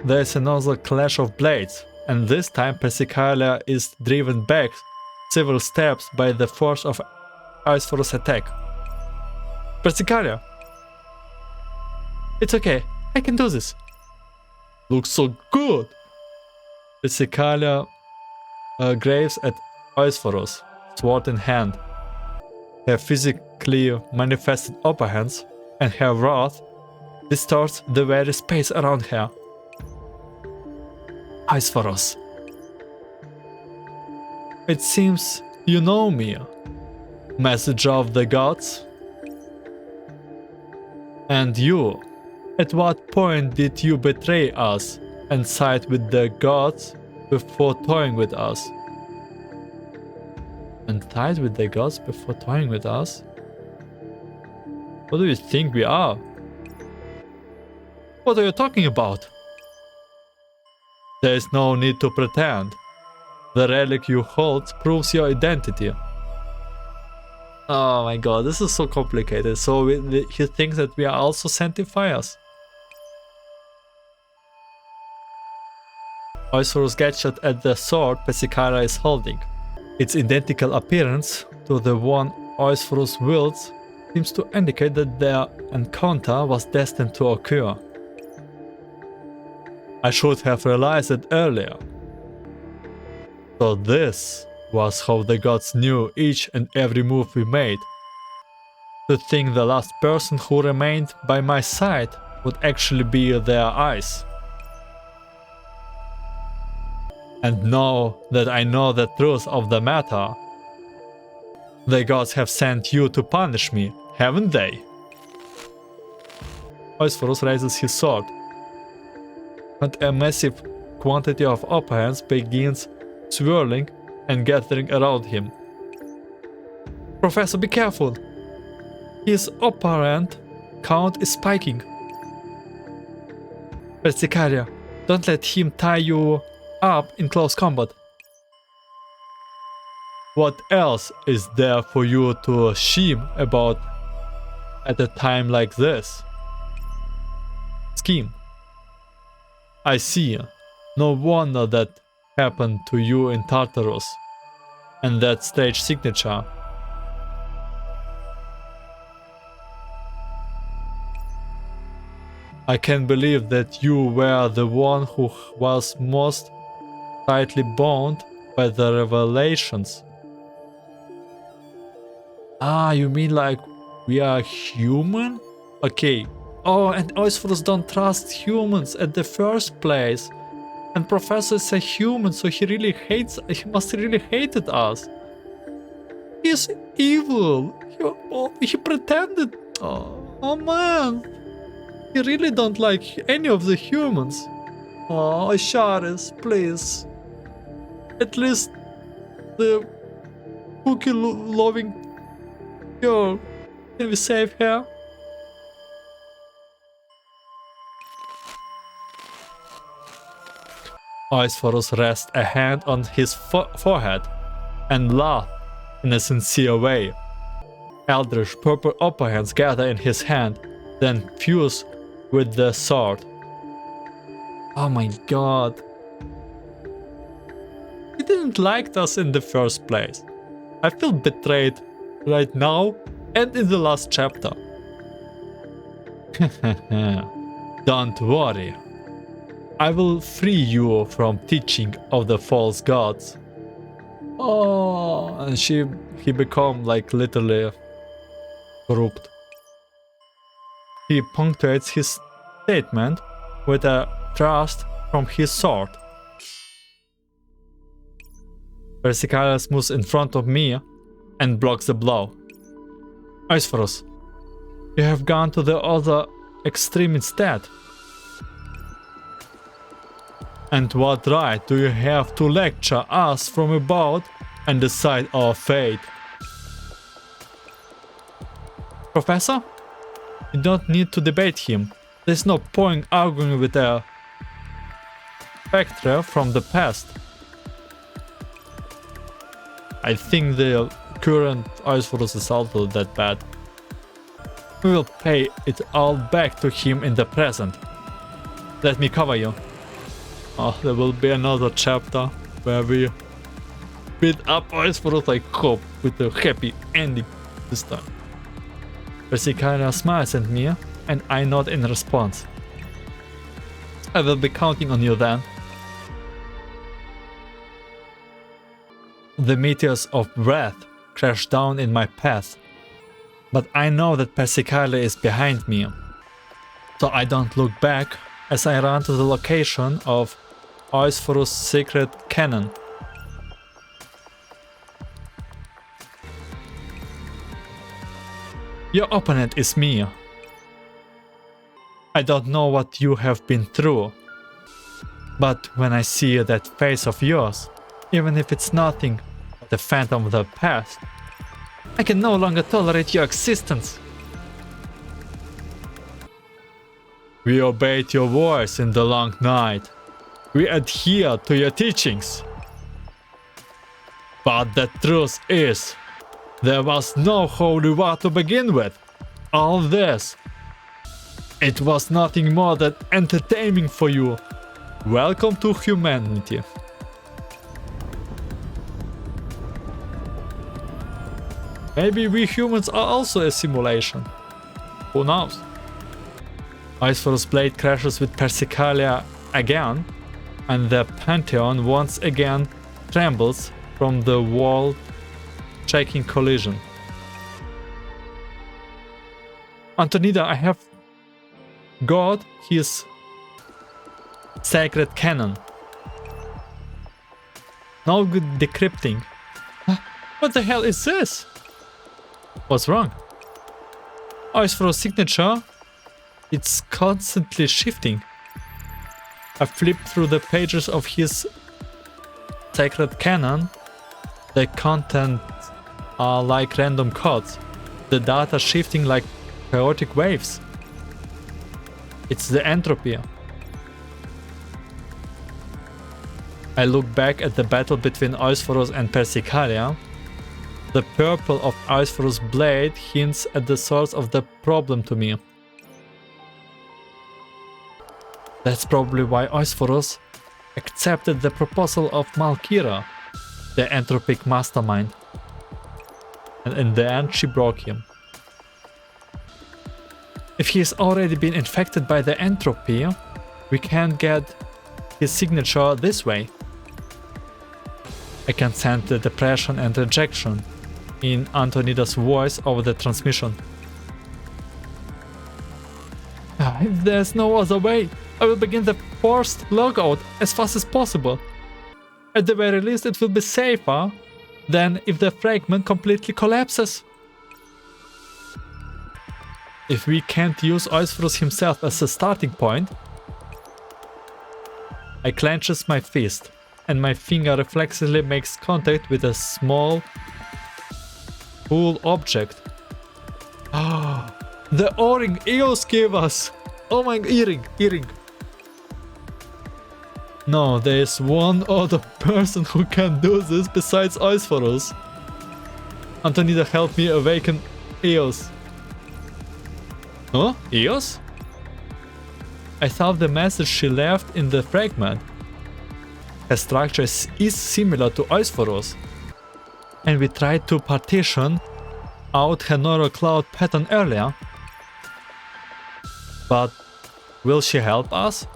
There is another clash of blades, and this time Persicalia is driven back several steps by the force of Eosphoros' attack. Persicalia! It's okay, I can do this. Looks so good! Persicalia graves at Eosphoros, sword in hand. Her physically manifested upper hands and her wrath distorts the very space around her. Eosphoros. It seems you know me, messenger of the gods. And you, at what point did you betray us and side with the gods before toying with us? And tied with the gods before toying with us? What do you think we are? What are you talking about? There is no need to pretend. The relic you hold proves your identity. Oh my god, this is so complicated. So he thinks that we are also Sanctifiers. Eosphoros gets shot at the sword Persicalia is holding. Its identical appearance to the one Eosphoros wields seems to indicate that their encounter was destined to occur. I should have realized it earlier. So this was how the gods knew each and every move we made. To think the last person who remained by my side would actually be their eyes. And now that I know the truth of the matter, the gods have sent you to punish me, haven't they? Eosphoros raises his sword, and a massive quantity of upper hands begins swirling and gathering around him. Professor, be careful! His upper hand count is spiking. Persicalia, don't let him tie you up in close combat. What else is there for you to scheme about at a time like this? Scheme. I see. No wonder that happened to you in Tartarus. And that stage signature. I can believe that you were the one who was most tightly bound by the revelations. Ah, you mean like we are human? Okay. Oh, and Eosphoros don't trust humans at the first place. And Professor is a human, so he must really hated us. He's evil. He pretended. Oh man. He really don't like any of the humans. Oh, Charis, please. At least the cookie-loving girl. Can we save her? Eosphoros rests a hand on his forehead and laughs in a sincere way. Eldritch purple upper hands gather in his hand, then fuse with the sword. Oh my god. He didn't like us in the first place. I feel betrayed right now and in the last chapter. Don't worry. I will free you from teaching of the false gods. Oh, and he become like literally corrupt. He punctuates his statement with a thrust from his sword. Persicaris moves in front of me and blocks the blow. Eosphoros, you have gone to the other extreme instead. And what right do you have to lecture us from above and decide our fate? Professor? You don't need to debate him. There's no point arguing with a spectre from the past. I think the current Eosphoros is also that bad. We will pay it all back to him in the present. Let me cover you. Oh, there will be another chapter where we beat up Eosphoros, I hope, with a happy ending this time. Persicaria smiles at me and I nod in response. I will be counting on you then. The meteors of breath crash down in my path, but I know that Persicaria is behind me, so I don't look back as I run to the location of Eosphoros' secret cannon. Your opponent is me. I don't know what you have been through, but when I see that face of yours, even if it's nothing but the phantom of the past, I can no longer tolerate your existence. We obeyed your voice in the long night. We adhere to your teachings. But the truth is, there was no holy war to begin with. All this, it was nothing more than entertainment for you. Welcome to humanity. Maybe we humans are also a simulation. Who knows? Eosphoros' blade crashes with Persicaria again, and the Pantheon once again trembles from the wall-shaking collision. Antonida, I have got his sacred cannon. No good decrypting. What the hell is this? What's wrong? Eosphoros' signature, it's constantly shifting. I flipped through the pages of his sacred canon. The content are like random codes. The data shifting like chaotic waves. It's the entropy. I look back at the battle between Eosphoros and Persicaria. The purple of Eosphoros' blade hints at the source of the problem to me. That's probably why Eosphoros accepted the proposal of Malkira, the entropic mastermind. And in the end she broke him. If he's already been infected by the entropy, we can't get his signature this way. I can sense the depression and rejection in Antonida's voice over the transmission. If there's no other way, I will begin the forced logout as fast as possible. At the very least, it will be safer than if the fragment completely collapses. If we can't use Eosphoros himself as a starting point, I clenches my fist, and my finger reflexively makes contact with a small, cool object. Ah, the O-ring Eos gave us! Oh my earring! No, there is one other person who can do this besides Eosphoros. Antonida, help me awaken Eos. Huh? Eos? I thought the message she left in the fragment. Her structure is similar to Eosphoros, and we tried to partition out her neural cloud pattern earlier. But will she help us?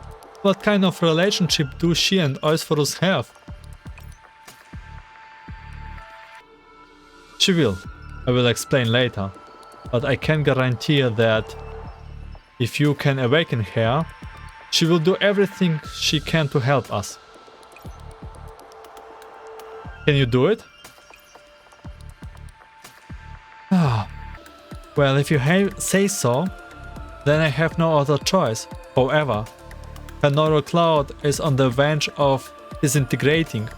What kind of relationship do she and Eosphoros have? She will. I will explain later. But I can guarantee that if you can awaken her, she will do everything she can to help us. Can you do it? Well, if you say so, then I have no other choice. However, her neural cloud is on the verge of disintegrating.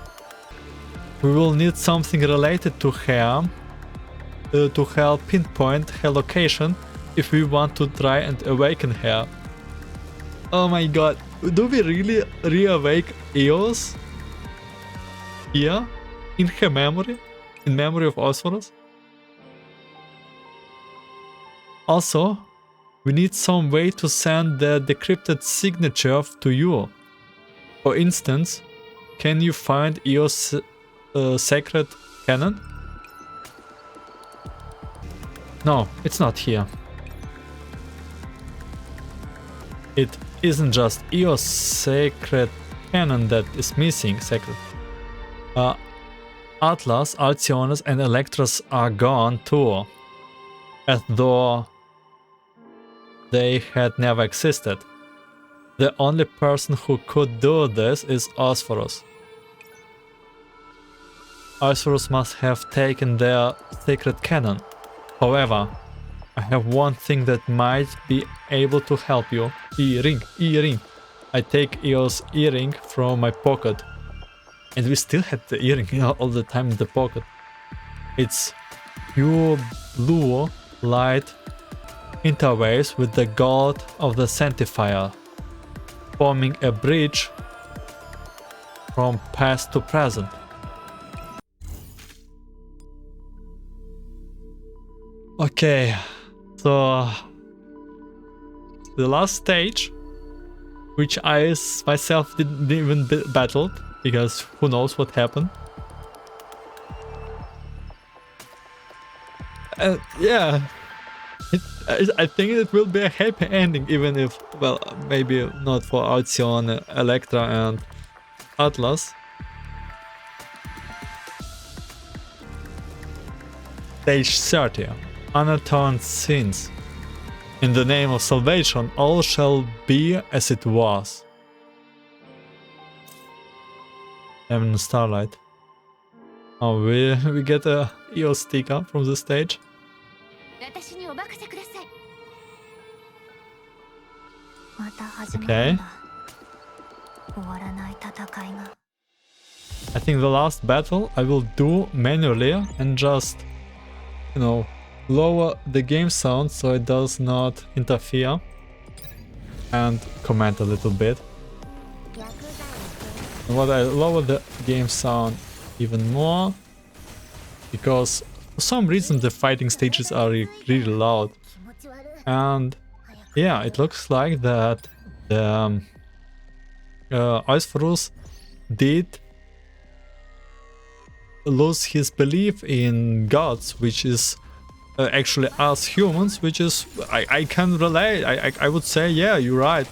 We will need something related to her to help pinpoint her location if we want to try and awaken her. Oh my god, do we really re-awake Eos? Here? In her memory? In memory of Eosphoros? Also, we need some way to send the decrypted signature to you. For instance, can you find Eos' sacred canon? No, it's not here. It isn't just Eos' sacred canon that is missing. Atlas, Alcyonus and Electros are gone too. As though they had never existed. The only person who could do this is Eosphoros. Eosphoros must have taken their sacred canon. However, I have one thing that might be able to help you. Earring. I take Eos' earring from my pocket. And we still had the earring all the time in the pocket. It's pure blue light interwaves with the god of the Sanctifier, forming a bridge from past to present. Okay, so the last stage, which I myself didn't even battled, because who knows what happened. Yeah, I think it will be a happy ending, even if, well, maybe not for Alcyon, Electra and Atlas. Stage 30. Unatoned Sins. In the name of salvation, all shall be as it was. Heaven and Starlight. Oh, we get a Eos sticker from the stage. Okay. I think the last battle I will do manually and just, you know, lower the game sound so it does not interfere, and comment a little bit. And what I lower the game sound even more, because for some reason the fighting stages are really loud. And yeah, it looks like that the Eosphoros did lose his belief in gods, which is actually us humans, which is I can relate. I would say, yeah, you're right.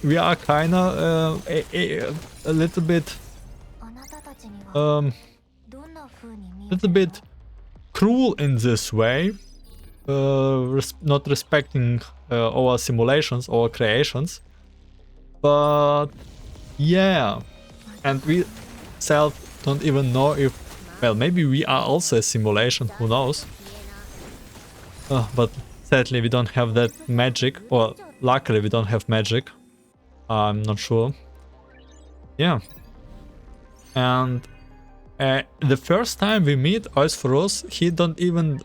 We are kind of a little bit cruel in this way, not respecting our simulations or creations. But yeah, and we self don't even know if, well, maybe we are also a simulation, who knows. But sadly we don't have that magic, or luckily we don't have magic. I'm not sure. Yeah. And the first time we meet Eosphoros, he don't even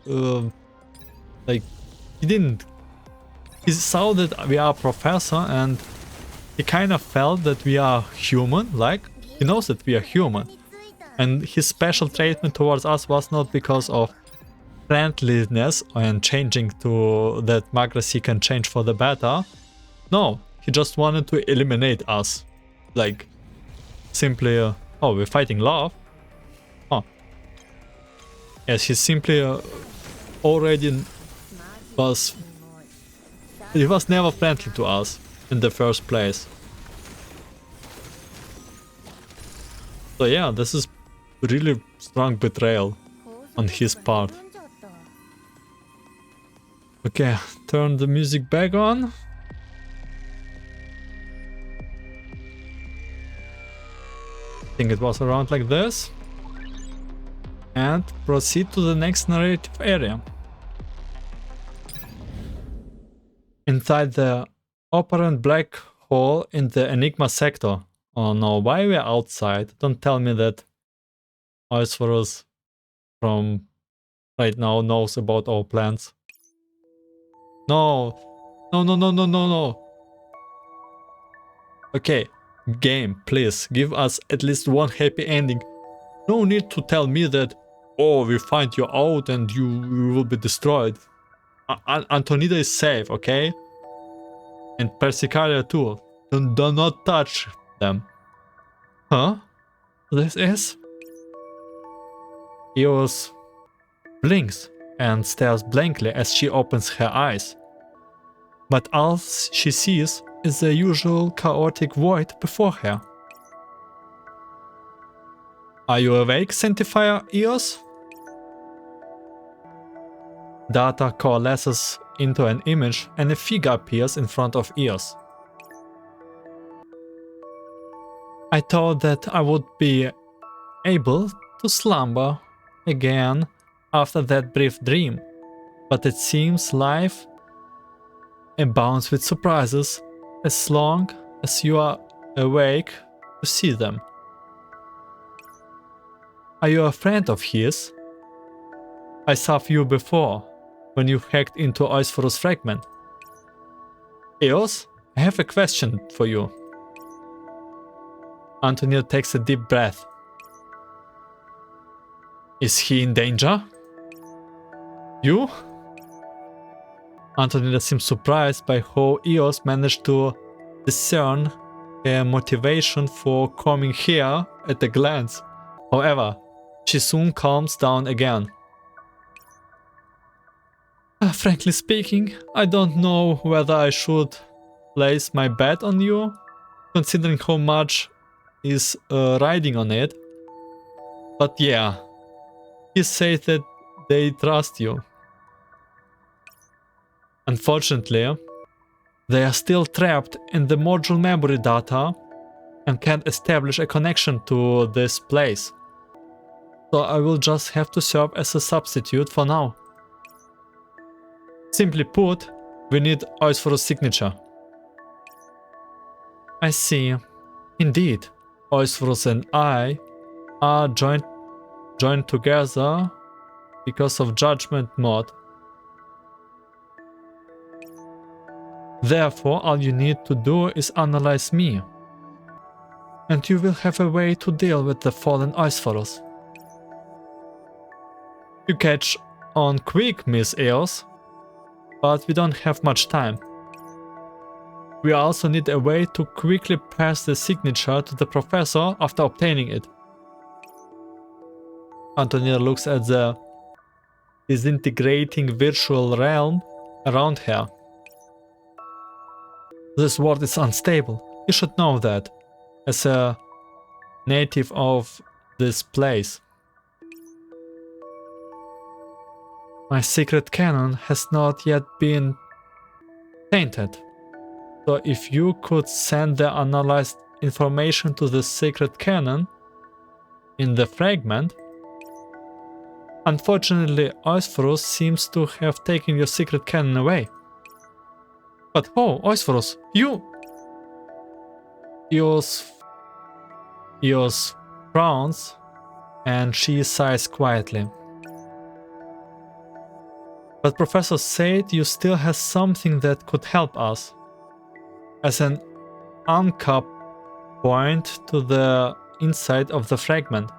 like, he saw that we are a professor and he kind of felt that we are human, like he knows that we are human. And his special treatment towards us was not because of friendliness and changing to that Magras he can change for the better. No, he just wanted to eliminate us. Like, simply, oh, we're fighting love? Oh. Yes, he simply already was... He was never friendly to us in the first place. So yeah, this is really strong betrayal on his part. Okay, turn the music back on. I think it was around like this. And proceed to the next narrative area. Inside the apparent black hole in the Enigma sector. Oh no, why we're outside? Don't tell me that Eosphoros from right now knows about our plans. No. No, no, no, no, no, no. Okay, game, please, give us at least one happy ending. No need to tell me that, oh, we find you out and you will be destroyed. Antonida is safe, okay? And Persicaria too. Do not touch them. Huh? This is? Eos blinks and stares blankly as she opens her eyes. But all she sees is the usual chaotic void before her. Are you awake, Sanctifier Eos? Data coalesces into an image and a figure appears in front of Eos. I thought that I would be able to slumber again after that brief dream, but it seems life abounds with surprises as long as you are awake to see them. Are you a friend of his? I saw you before, when you hacked into Eosphoros fragment. Eos, I have a question for you. Antonida takes a deep breath. Is he in danger? You? Antonida seems surprised by how Eos managed to discern her motivation for coming here at a glance. However, she soon calms down again. Frankly speaking, I don't know whether I should place my bet on you, considering how much is riding on it. But yeah, he says that they trust you. Unfortunately, they are still trapped in the module memory data and can't establish a connection to this place. So I will just have to serve as a substitute for now. Simply put, we need Eosphoros' signature. I see. Indeed, Eosphoros and I are joined together because of Judgment Mod. Therefore, all you need to do is analyze me, and you will have a way to deal with the fallen Eosphoros. You catch on quick, Miss Eos, but we don't have much time. We also need a way to quickly pass the signature to the professor after obtaining it. Antonida looks at the disintegrating virtual realm around her. This world is unstable. You should know that, as a native of this place. My secret canon has not yet been tainted, So if you could send the analyzed information to the secret cannon in the fragment. Unfortunately, Eosphoros seems to have taken your secret cannon away. But oh, Eosphoros, you... Eos frowns and she sighs quietly. But Professor said you still have something that could help us. As an anchor point to the inside of the fragment.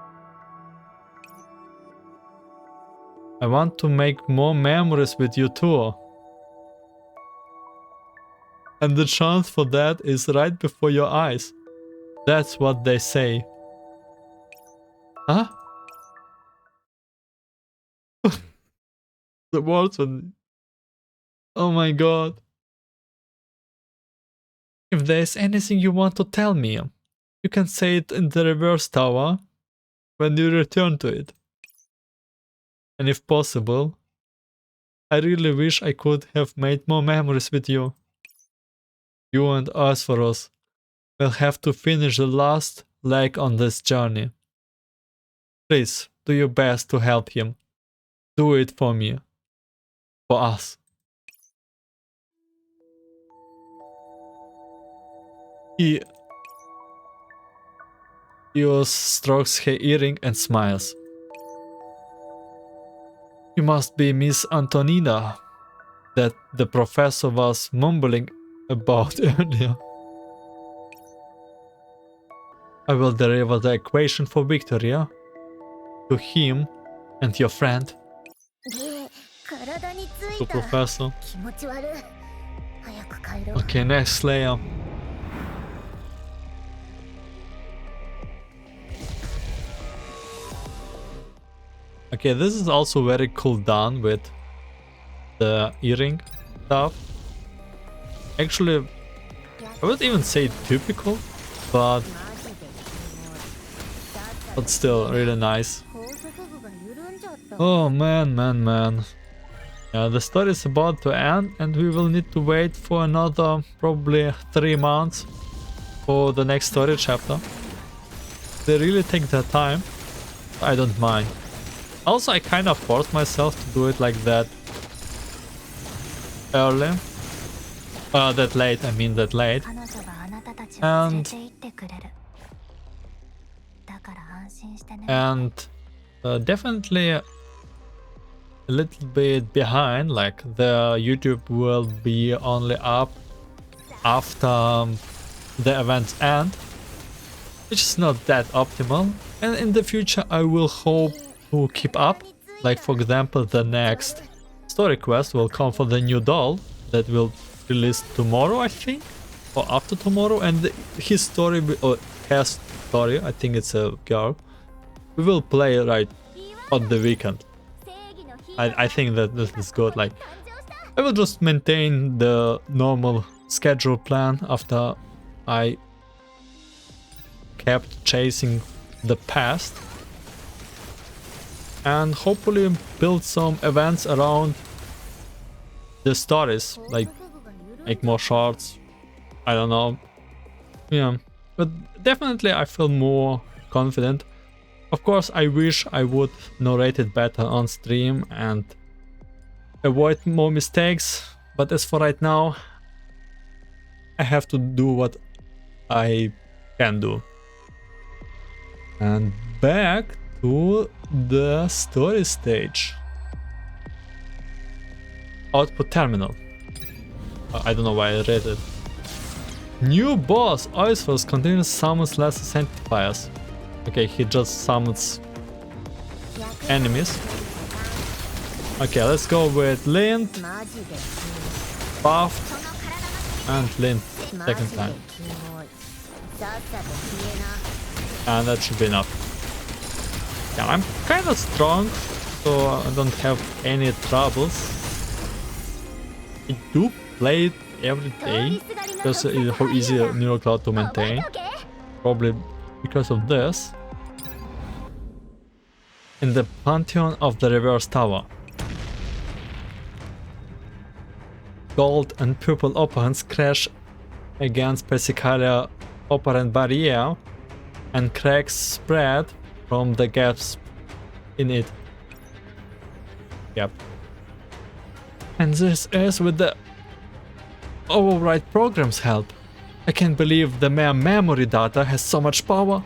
I want to make more memories with you too. And the chance for that is right before your eyes. That's what they say. Huh? The words are... Oh my god. If there's anything you want to tell me, you can say it in the reverse tower when you return to it. And if possible, I really wish I could have made more memories with you. You and Eosphoros will have to finish the last leg on this journey. Please, do your best to help him. Do it for me. For us. Eos strokes her earring and smiles. You must be Miss Antonina that the professor was mumbling about earlier. I will deliver the equation for Victoria to him and your friend. To Professor. Okay, next Slayer. Okay, this is also very cool done with the earring stuff. Actually, I would even say typical, but still really nice. Oh man. Yeah, the story is about to end and we will need to wait for another probably 3 months for the next story chapter. They really take their time. I don't mind. Also, I kind of forced myself to do it like that early. That late, I mean that late. And definitely a little bit behind, like the YouTube will be only up after the events end, which is not that optimal. And in the future I will hope to keep up, like for example the next story quest will come for the new doll that will release tomorrow, I think, or after tomorrow, and his story, or her story, I think it's a girl, we will play right on the weekend. I think that this is good. Like, I will just maintain the normal schedule plan after I kept chasing the past, and hopefully build some events around the stories, like make more shorts, I don't know. Yeah, but definitely I feel more confident. Of course, I wish I would narrate it better on stream and avoid more mistakes, but as for right now, I have to do what I can do. And back to the story stage. Output terminal. I don't know why I read it. New boss, Eosphoros continues summons lesser Sanctifiers. Okay, he just summons enemies. Okay, let's go with Lint, Buffed, and Lint second time. And that should be enough. Yeah, I'm kind of strong, so I don't have any troubles. I do play it every day because it's how easy Neural Cloud to maintain. Probably because of this. In the Pantheon of the Reverse Tower. Gold and purple opponents crash against Persicaria operant barrier, and cracks spread from the gaps in it. Yep. And this is with the override program's help. I can't believe the mere memory data has so much power.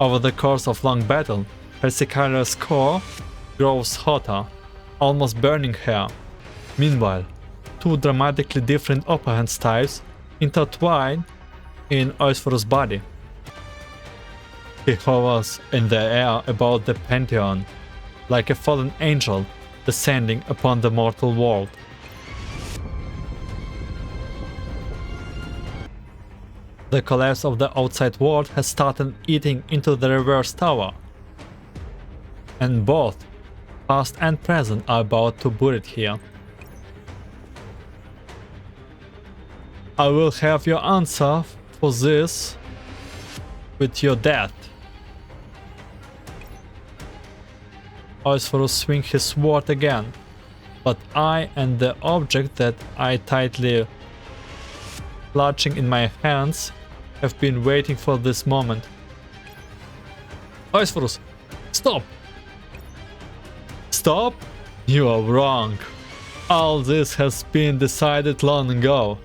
Over the course of long battle, Persicaria's core grows hotter, almost burning her. Meanwhile, two dramatically different operant types intertwine in Eosphoros' body. He hovers in the air above the Pantheon, like a fallen angel descending upon the mortal world. The collapse of the outside world has started eating into the reverse tower, and both past and present are about to bury it here. I will have your answer for this with your death. Eosphoros swings his sword again, but I and the object that I tightly clutching in my hands have been waiting for this moment. Eosphoros, stop! Stop? You are wrong. All this has been decided long ago.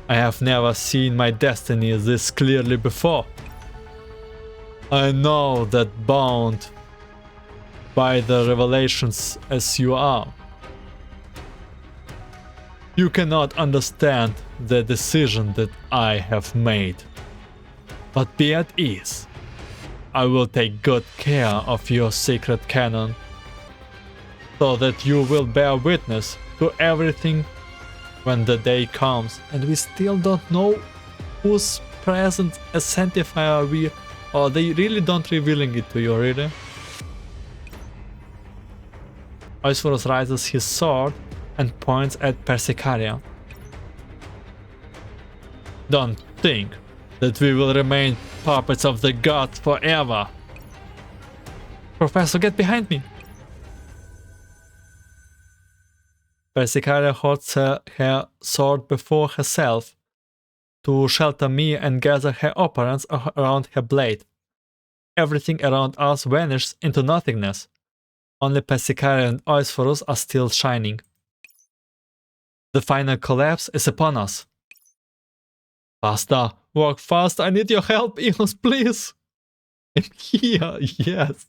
I have never seen my destiny this clearly before. I know that bound by the revelations as you are, you cannot understand the decision that I have made. But be at ease. I will take good care of your secret canon, so that you will bear witness to everything when the day comes. And we still don't know who's present as Sanctifier we... Oh, they really don't revealing it to you, really? Eosphoros raises his sword and points at Persicaria. Don't think that we will remain puppets of the gods forever. Professor, get behind me! Persicaria holds her sword before herself to shelter me and gather her operants around her blade. Everything around us vanishes into nothingness. Only Persicaria and Eosphoros are still shining. The final collapse is upon us. Faster! Work fast! I need your help, Eos, please! I'm here, yes!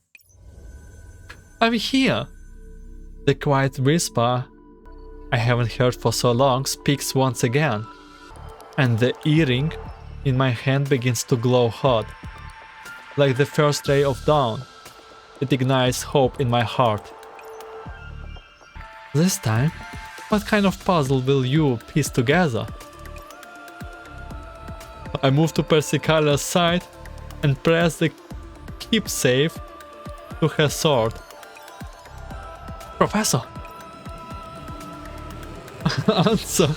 I'm here! The quiet whisper I haven't heard for so long speaks once again, and the earring in my hand begins to glow hot. Like the first ray of dawn, it ignites hope in my heart. This time, what kind of puzzle will you piece together? I move to Persicaria's side and press the keepsake to her sword. Professor! Answer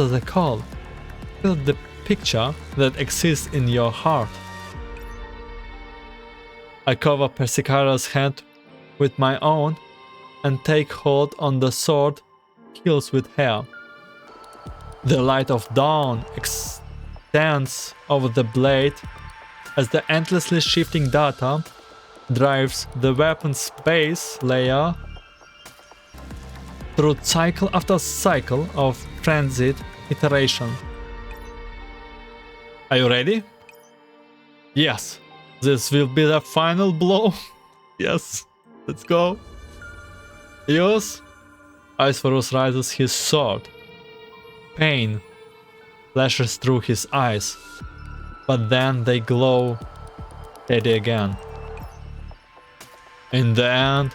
the call. Feel the picture that exists in your heart. I cover Persicaria's hand with my own and take hold on the sword hilts with her. The light of dawn extends over the blade as the endlessly shifting data drives the weapon's base layer through cycle after cycle of transit iteration. Are you ready? Yes, this will be the final blow. Yes, let's go. Eos? Eosphoros raises his sword. Pain flashes through his eyes, but then they glow steady again. In the end,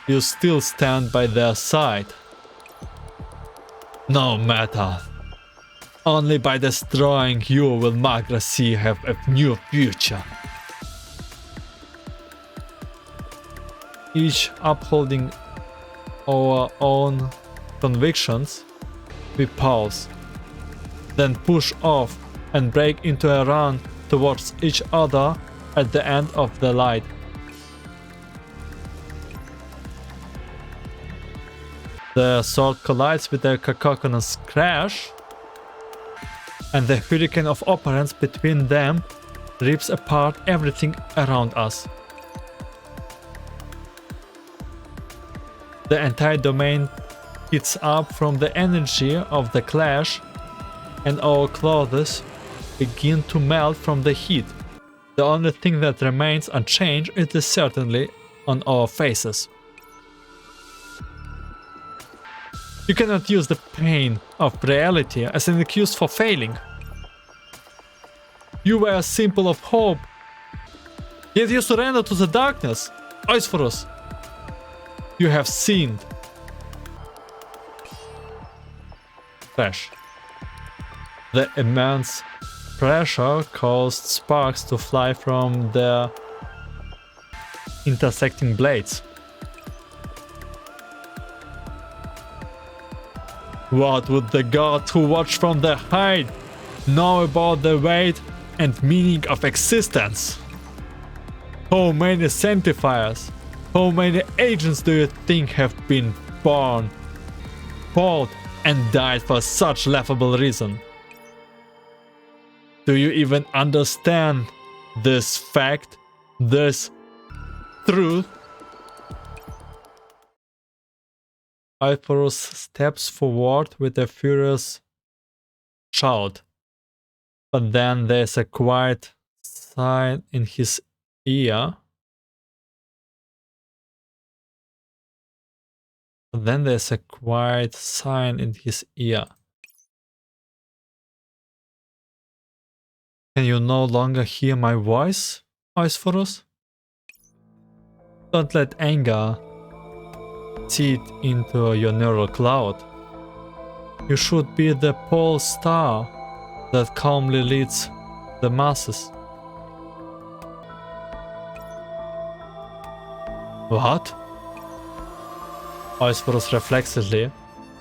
you still stand by their side. No matter. Only by destroying you will Magrasi have a new future. Each upholding our own convictions, we pause, then push off and break into a run towards each other at the end of the light. The sword collides with the cacophonous crash, and the hurricane of operands between them rips apart everything around us. The entire domain heats up from the energy of the clash, and our clothes begin to melt from the heat. The only thing that remains unchanged is certainly on our faces. You cannot use the pain of reality as an excuse for failing. You were a symbol of hope, yet you surrender to the darkness. Eosphoros, you have sinned. Crash. The immense pressure caused sparks to fly from the intersecting blades. What would the gods who watch from the height know about the weight and meaning of existence? How many Sanctifiers, how many agents do you think have been born, fought, and died for such laughable reason? Do you even understand this fact, this truth? Eosphoros steps forward with a furious shout, but then there's a quiet sigh in his ear. Can you no longer hear my voice, Eosphoros? Don't let anger seep into your neural cloud. You should be the pole star that calmly leads the masses. What? Eosphoros reflexively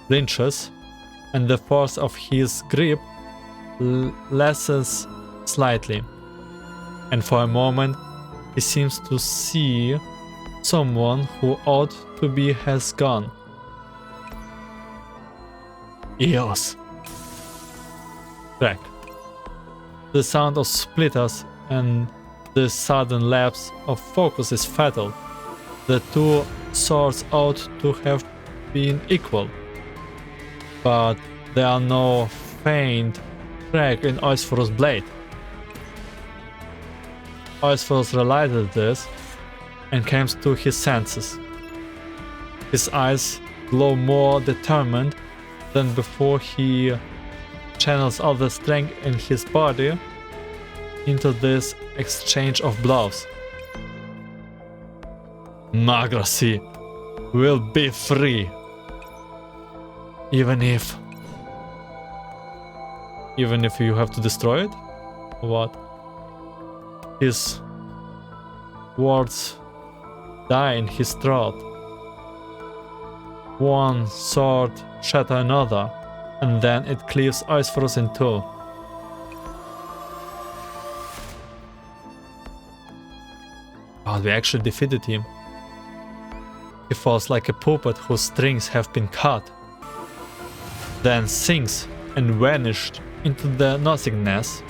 flinches, and the force of his grip lessens slightly. And for a moment, he seems to see someone who ought to be has gone. Eos. Crack. The sound of splitters and the sudden lapse of focus is fatal. The two swords ought to have been equal, but there are no faint crack in Eosphoros' blade. Eosphoros realizes this and comes to his senses. His eyes glow more determined than before. He channels all the strength in his body into this exchange of blows. Magrossi will be free, even if you have to destroy it. What? His words die in his throat. One sword shatters another, and then it cleaves Eosphoros in two. But we actually defeated him. He falls like a puppet whose strings have been cut, then sinks and vanished into the nothingness,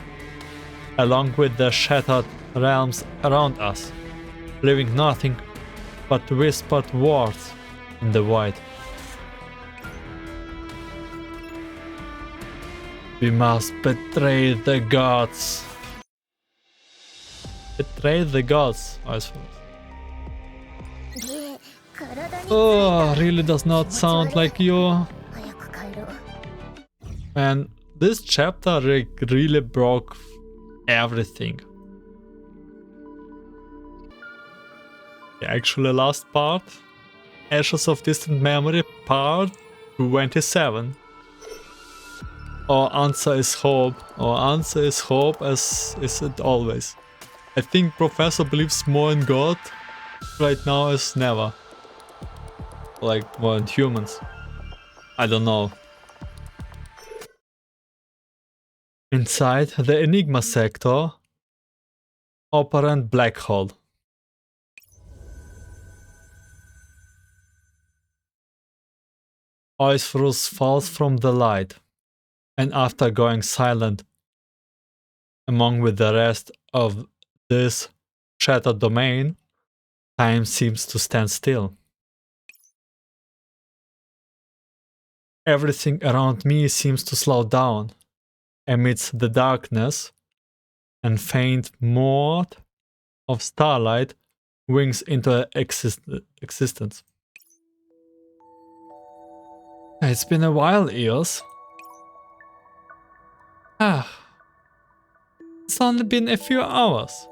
along with the shattered realms around us, leaving nothing but whispered words in the void. We must betray the gods. Betray the gods, Eosphoros. Oh, really does not sound like you. And this chapter really broke everything. The actually last part, Ashes of Distant Memory, part 27. Our answer is hope. Our answer is hope, as is it always. I think Professor believes more in God right now as never. Like more in humans. I don't know. Inside the Enigma sector, operant black hole. Eosphoros falls from the light, and after going silent among with the rest of this shattered domain, time seems to stand still. Everything around me seems to slow down amidst the darkness, and faint mote of starlight winks into existence. It's been a while, Eos. It's only been a few hours.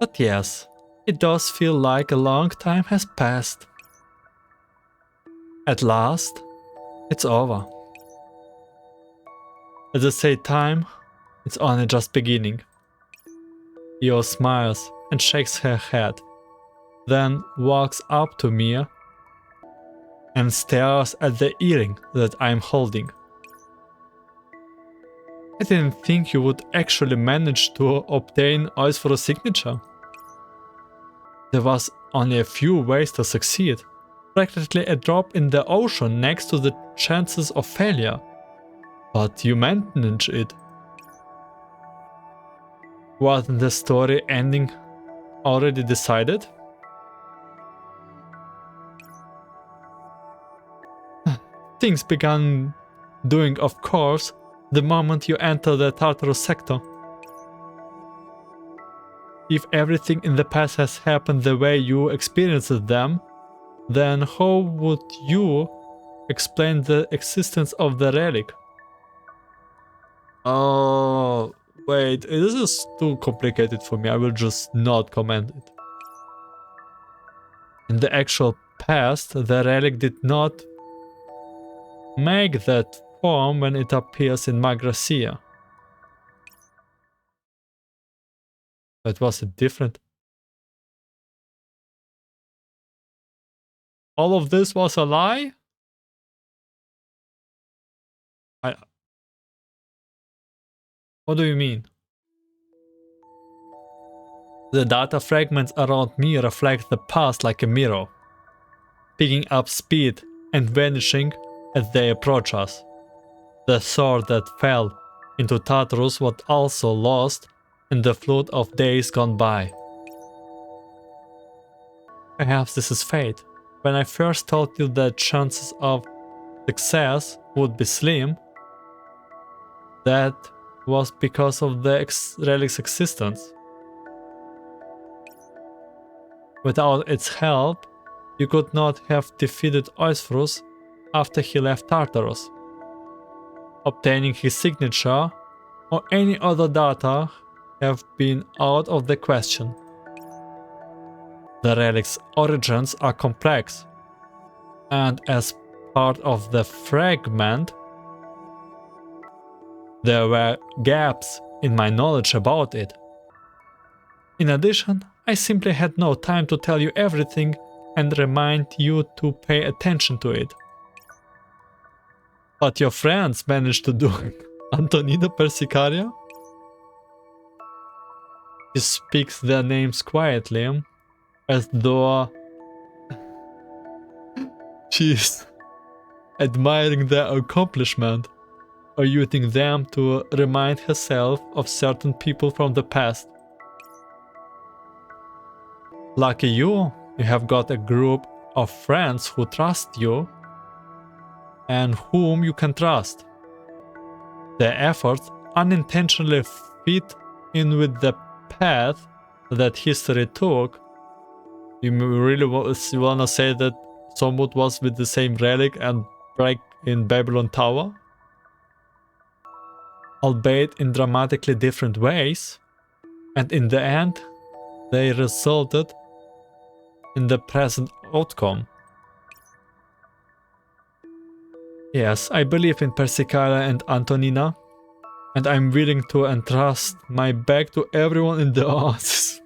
But yes, it does feel like a long time has passed. At last, it's over. At the same time, it's only just beginning. Io smiles and shakes her head, then walks up to me and stares at the earring that I'm holding. I didn't think you would actually manage to obtain Eosphoros' signature. There was only a few ways to succeed, practically a drop in the ocean next to the chances of failure. But you managed it. Wasn't the story ending already decided? Things began doing, of course, the moment you enter the Tartarus sector. If everything in the past has happened the way you experienced them, then how would you explain the existence of the relic? Oh, wait, this is too complicated for me. I will just not comment it. In the actual past, the relic did not make that form when it appears in Magracia. But was it different? All of this was a lie? What do you mean? The data fragments around me reflect the past like a mirror, picking up speed and vanishing as they approach us. The sword that fell into Tartarus was also lost in the flood of days gone by. Perhaps this is fate. When I first told you that chances of success would be slim, that was because of the relic's existence. Without its help, you could not have defeated Eosphoros after he left Tartarus. Obtaining his signature or any other data have been out of the question. The relic's origins are complex, and as part of the fragment, there were gaps in my knowledge about it. In addition, I simply had no time to tell you everything and remind you to pay attention to it. But your friends managed to do it. Antonina Persicaria? She speaks their names quietly, as though she's admiring their accomplishment or using them to remind herself of certain people from the past. Lucky you have got a group of friends who trust you and whom you can trust. Their efforts unintentionally fit in with the path that history took. You really wanna say that someone was with the same relic and break in Babylon Tower? Albeit in dramatically different ways, and in the end, they resulted in the present outcome. Yes, I believe in Persicaria and Antonina, and I'm willing to entrust my bag to everyone in the Oasis.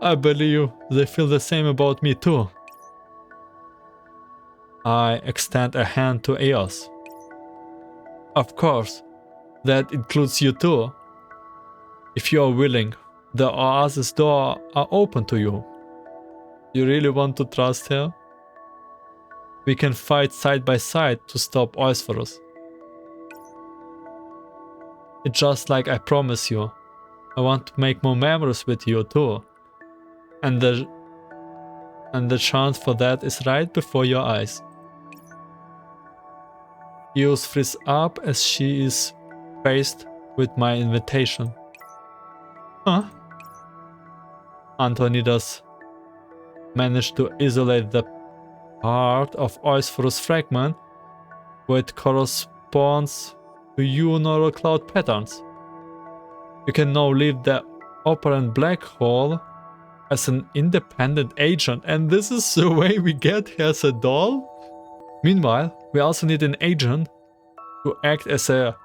I believe they feel the same about me too. I extend a hand to Eos. Of course, that includes you too. If you are willing, the Oasis door are open to you. You really want to trust her? We can fight side by side to stop Eosphoros. It's just like I promise you. I want to make more memories with you too. And the chance for that is right before your eyes. Eos frees up as she is faced with my invitation. Huh? Antonidas managed to isolate the part of Eosphoros fragment which corresponds to your neural cloud patterns. You can now leave the operant black hole as an independent agent, and this is the way we get her as a doll? Meanwhile, we also need an agent to act as a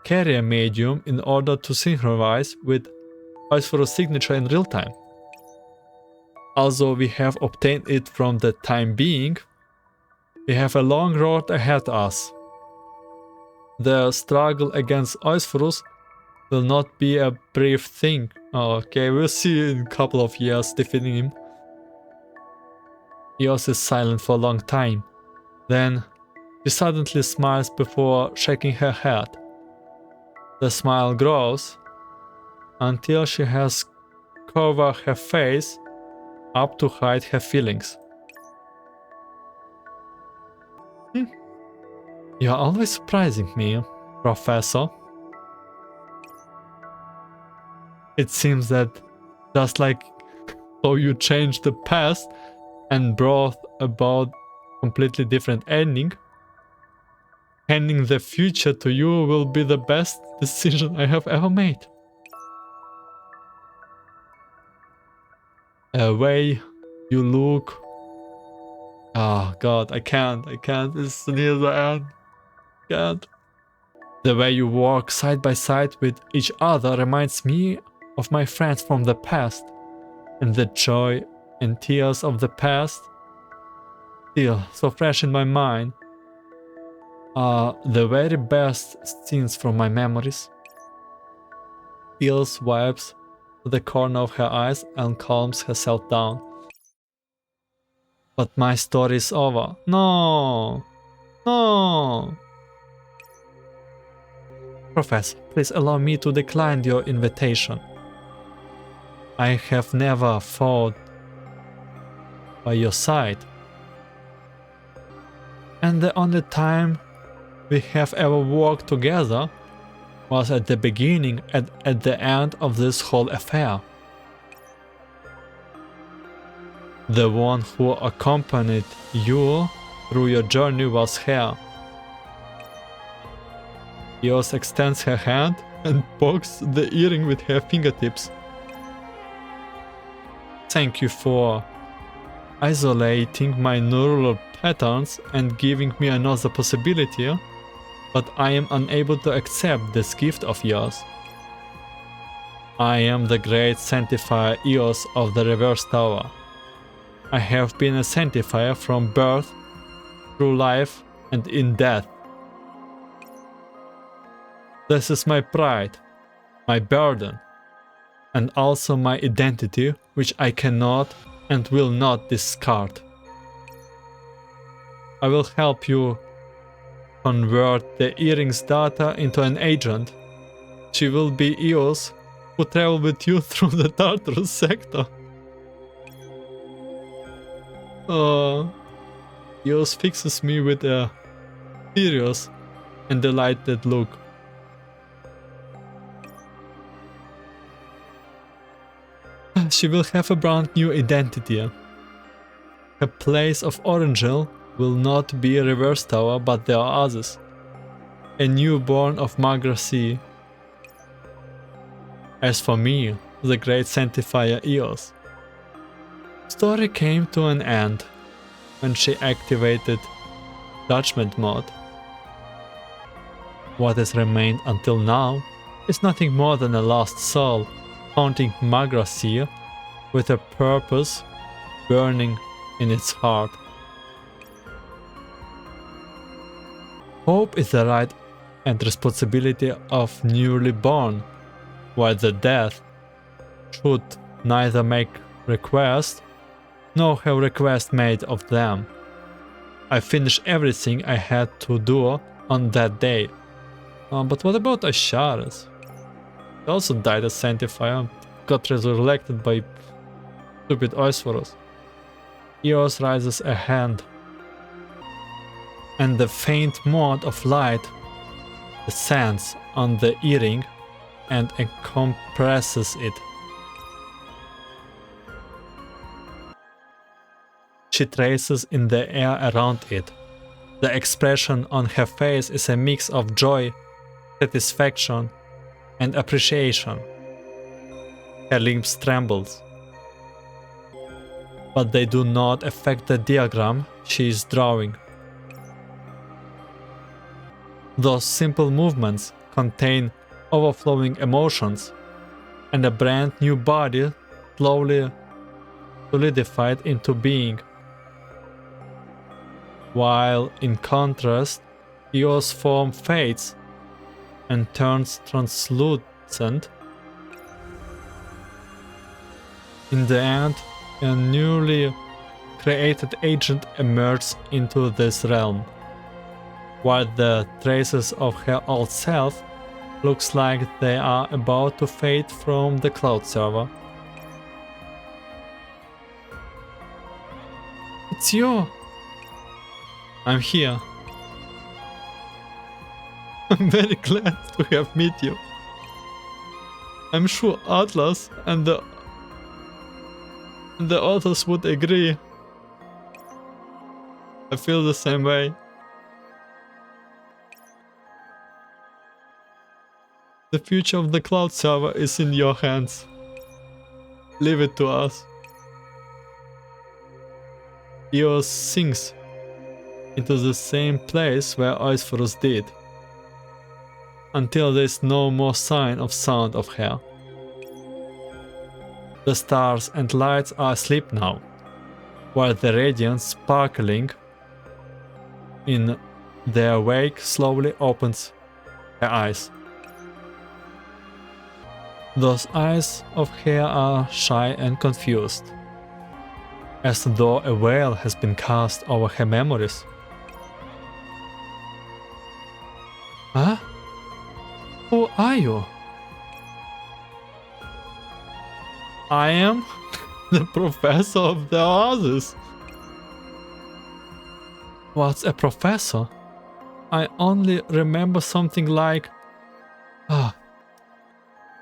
carrier medium in order to synchronize with Eosphoros' signature in real time. Although we have obtained it from the time being, we have a long road ahead of us. The struggle against Eosphoros will not be a brief thing. Oh, okay, we'll see in a couple of years defeating him. Eos is silent for a long time. Then she suddenly smiles before shaking her head. The smile grows until she has covered her face up to hide her feelings. You're always surprising me, Professor. It seems that just like how you changed the past and brought about completely different ending, handing the future to you will be the best decision I have ever made. The way you look... Oh god, I can't, it's near the end. God. The way you walk side by side with each other reminds me of my friends from the past, and the joy and tears of the past, still so fresh in my mind, are the very best scenes from my memories. Eos wipes the corner of her eyes and calms herself down. But my story is over. No! No! Professor, please allow me to decline your invitation. I have never fought by your side. And the only time we have ever worked together was at the beginning and at the end of this whole affair. The one who accompanied you through your journey was her. Eos extends her hand and pokes the earring with her fingertips. Thank you for isolating my neural patterns and giving me another possibility, but I am unable to accept this gift of yours. I am the great Sanctifier Eos of the Reverse Tower. I have been a Sanctifier from birth, through life, and in death. This is my pride, my burden, and also my identity, which I cannot and will not discard. I will help you convert the earring's data into an agent. She will be Eos, who travel with you through the Tartarus sector. Eos fixes me with a serious and delighted look. She will have a brand new identity. Her place of origin will not be a reverse tower, but there are others. A newborn of Magracy. As for me, the great Sanctifier Eos, story came to an end when she activated Judgment Mode. What has remained until now is nothing more than a lost soul haunting Magracy with a purpose burning in its heart. Hope is the right and responsibility of newly born, while the dead should neither make request nor have request made of them. I finished everything I had to do on that day. But what about Eosphoros? He also died as Sanctifier, got resurrected by stupid Eosphoros. Eos raises a hand, and the faint mode of light descends on the earring and encompasses it. She traces in the air around it. The expression on her face is a mix of joy, satisfaction, and appreciation. Her limbs tremble, but they do not affect the diagram she is drawing. Those simple movements contain overflowing emotions, and a brand new body slowly solidified into being. While in contrast, Eos' form fades and turns translucent. In the end, a newly created agent emerges into this realm, while the traces of her old self looks like they are about to fade from the cloud server. It's you! I'm here. I'm very glad to have met you. I'm sure Atlas and the others would agree. I feel the same way. The future of the cloud server is in your hands. Leave it to us. Eos sinks into the same place where Eosphoros did, until there is no more sign of sound of her. The stars and lights are asleep now, while the radiance sparkling in their wake slowly opens her eyes. Those eyes of her are shy and confused, as though a veil has been cast over her memories. Huh? Who are you? I am the professor of the others. What's a professor? I only remember something like...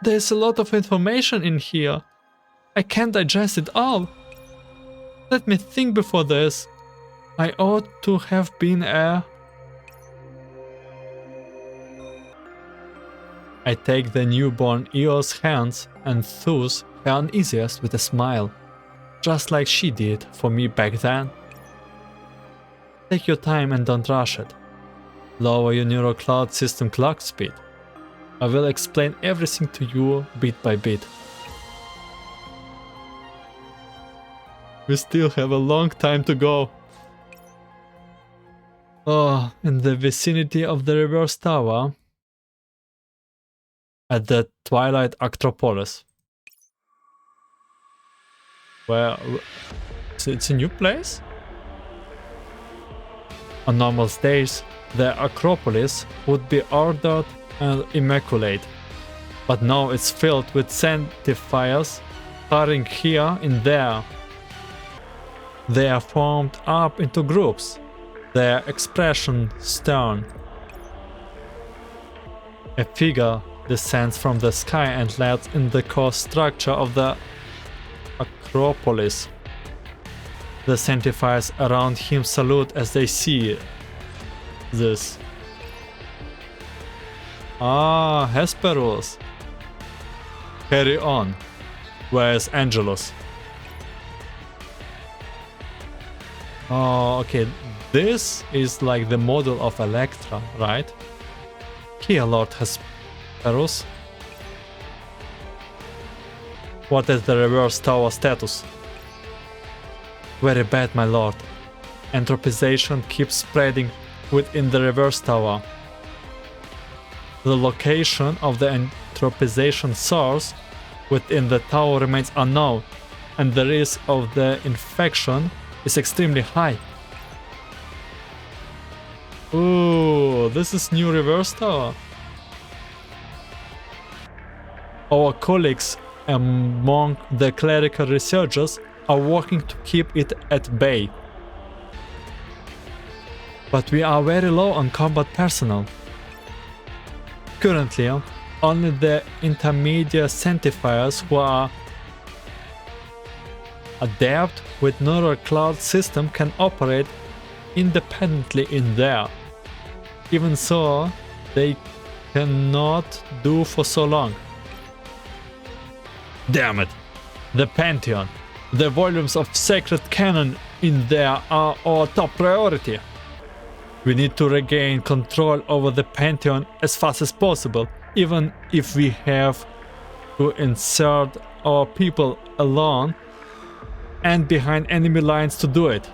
There's a lot of information in here. I can't digest it all. Let me think before this. I ought to have been a... I take the newborn Eos' hands and soothe her uneasiest with a smile, just like she did for me back then. Take your time and don't rush it. Lower your neural cloud system clock speed. I will explain everything to you bit by bit. We still have a long time to go. Oh, in the vicinity of the reverse tower, at the Twilight Acropolis. Well, it's a new place? On normal days, the Acropolis would be ordered and immaculate, but now it's filled with Sanctifiers hurrying here and there. They are formed up into groups, their expression stern. A figure descends from the sky and lands in the core structure of the Acropolis. The Sanctifiers around him salute as they see this. Ah, Eosphoros. Carry on. Where's Angelus? Oh, okay. This is like the model of Electra, right? Here, Lord Eosphoros. What is the reverse tower status? Very bad, my lord. Entropization keeps spreading within the reverse tower. The location of the entropization source within the tower remains unknown, and the risk of the infection is extremely high. Ooh, this is new reverse tower. Our colleagues among the clerical researchers are working to keep it at bay. But we are very low on combat personnel. Currently, only the intermediate Sanctifiers who are adept with neural cloud system can operate independently in there. Even so, they cannot do for so long. Damn it! The Pantheon, the volumes of sacred canon in there are our top priority. We need to regain control over the Pantheon as fast as possible, even if we have to insert our people alone and behind enemy lines to do it.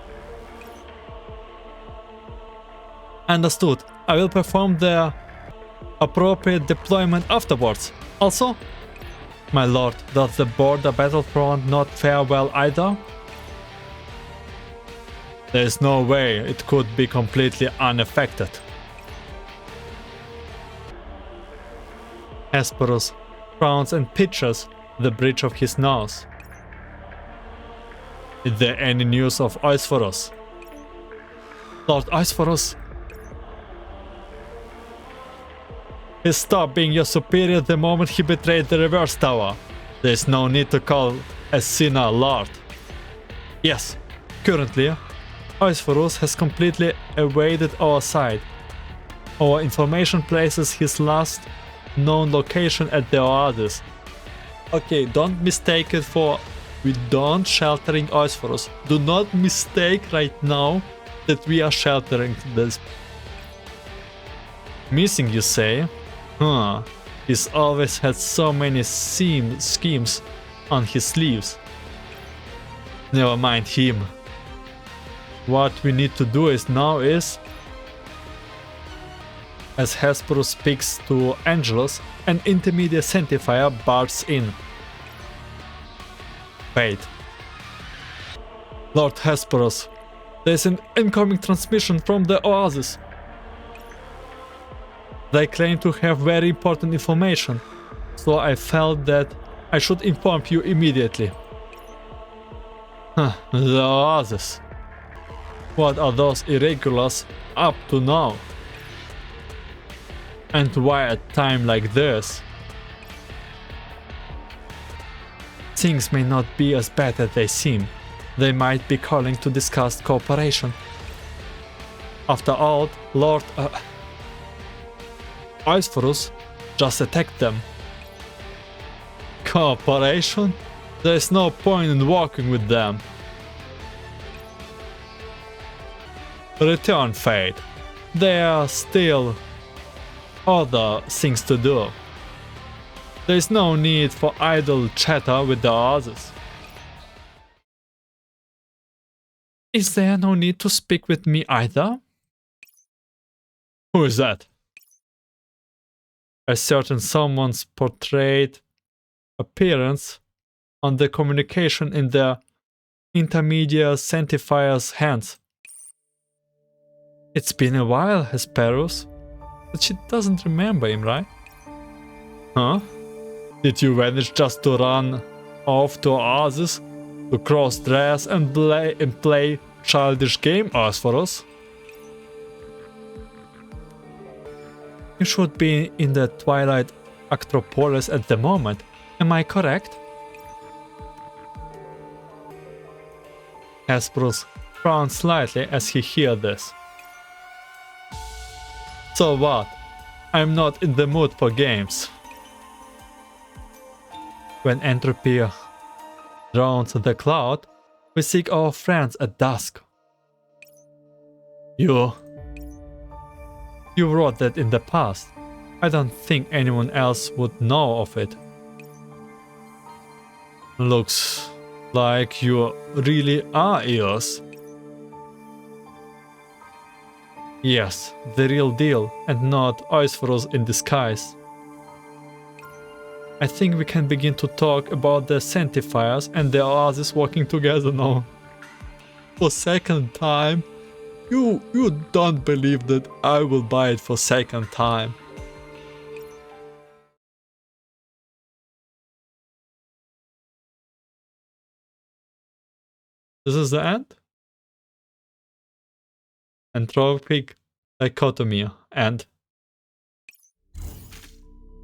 Understood. I will perform the appropriate deployment afterwards. Also, my lord, does the border battlefront not fare well either? There is no way it could be completely unaffected. Eosphoros frowns and pictures the bridge of his nose. Is there any news of Eosphoros? Lord Eosphoros? He stopped being your superior the moment he betrayed the reverse tower. There is no need to call a sinner Lord. Yes, currently, Eosphoros has completely evaded our side. Our information places his last known location at the Oasis. Okay, don't mistake it for we don't sheltering Eosphoros. Do not mistake right now that we are sheltering this. Missing, you say? Huh, he's always had so many schemes on his sleeves. Never mind him. What we need to do is as Eosphoros speaks to Angelus, an intermediate Sanctifier barges in. Wait. Lord Eosphoros, there's an incoming transmission from the Oasis. They claim to have very important information, so I felt that I should inform you immediately. The Oasis. What are those irregulars up to now? And why at a time like this? Things may not be as bad as they seem. They might be calling to discuss cooperation. After all, Lord Eosphoros just attacked them. Cooperation? There is no point in working with them. Return, Fate. There are still other things to do. There is no need for idle chatter with the others. Is there no need to speak with me either? Who is that? A certain someone's portrayed appearance on the communication in the intermediate Sanctifier's hands. It's been a while, Eosphoros, but she doesn't remember him, right? Huh? Did you vanish just to run off to Oasis to cross-dress and play childish game, Eosphoros? You should be in the Twilight Acropolis at the moment, am I correct? Eosphoros frowns slightly as he hears this. So what? I'm not in the mood for games. When entropy drowns the cloud, we seek our friends at dusk. You wrote that in the past. I don't think anyone else would know of it. Looks like you really are Eos. Yes, the real deal, and not Eosphoros in disguise. I think we can begin to talk about the Sanctifiers and the Oasis working together now. For second time, You don't believe that I will buy it for second time. This is the end? Entropic Dichotomy. And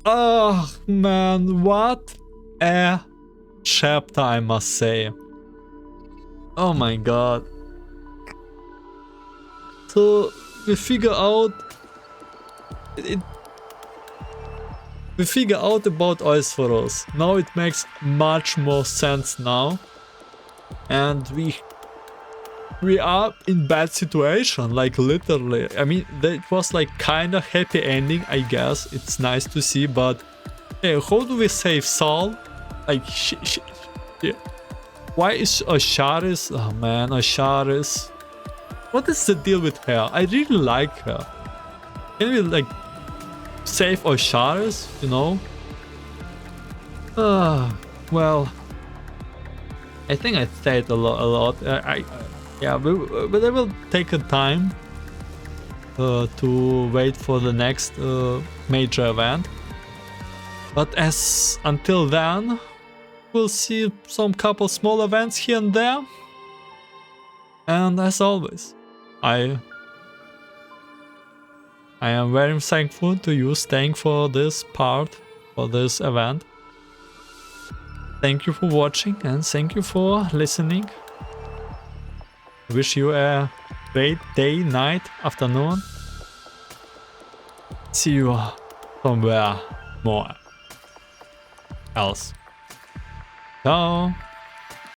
oh man, what a chapter, I must say. Oh my god. So we figure out we figure out about Eosphoros. Now it makes much more sense now. And we are in bad situation, like literally. I mean, that was like kind of happy ending, I guess. It's nice to see, but hey, how do we save Saul? Like, yeah. Why is Osiris? Oh man, Osiris. What is the deal with her? I really like her. Can we like save Osiris? You know? Well, I think I said a lot. Yeah, but I will take a time to wait for the next major event. But as until then, we'll see some couple small events here and there. And as always, I am very thankful to you staying for this part, for this event. Thank you for watching and thank you for listening. Wish you a great day, night, afternoon. See you somewhere more else. Ciao.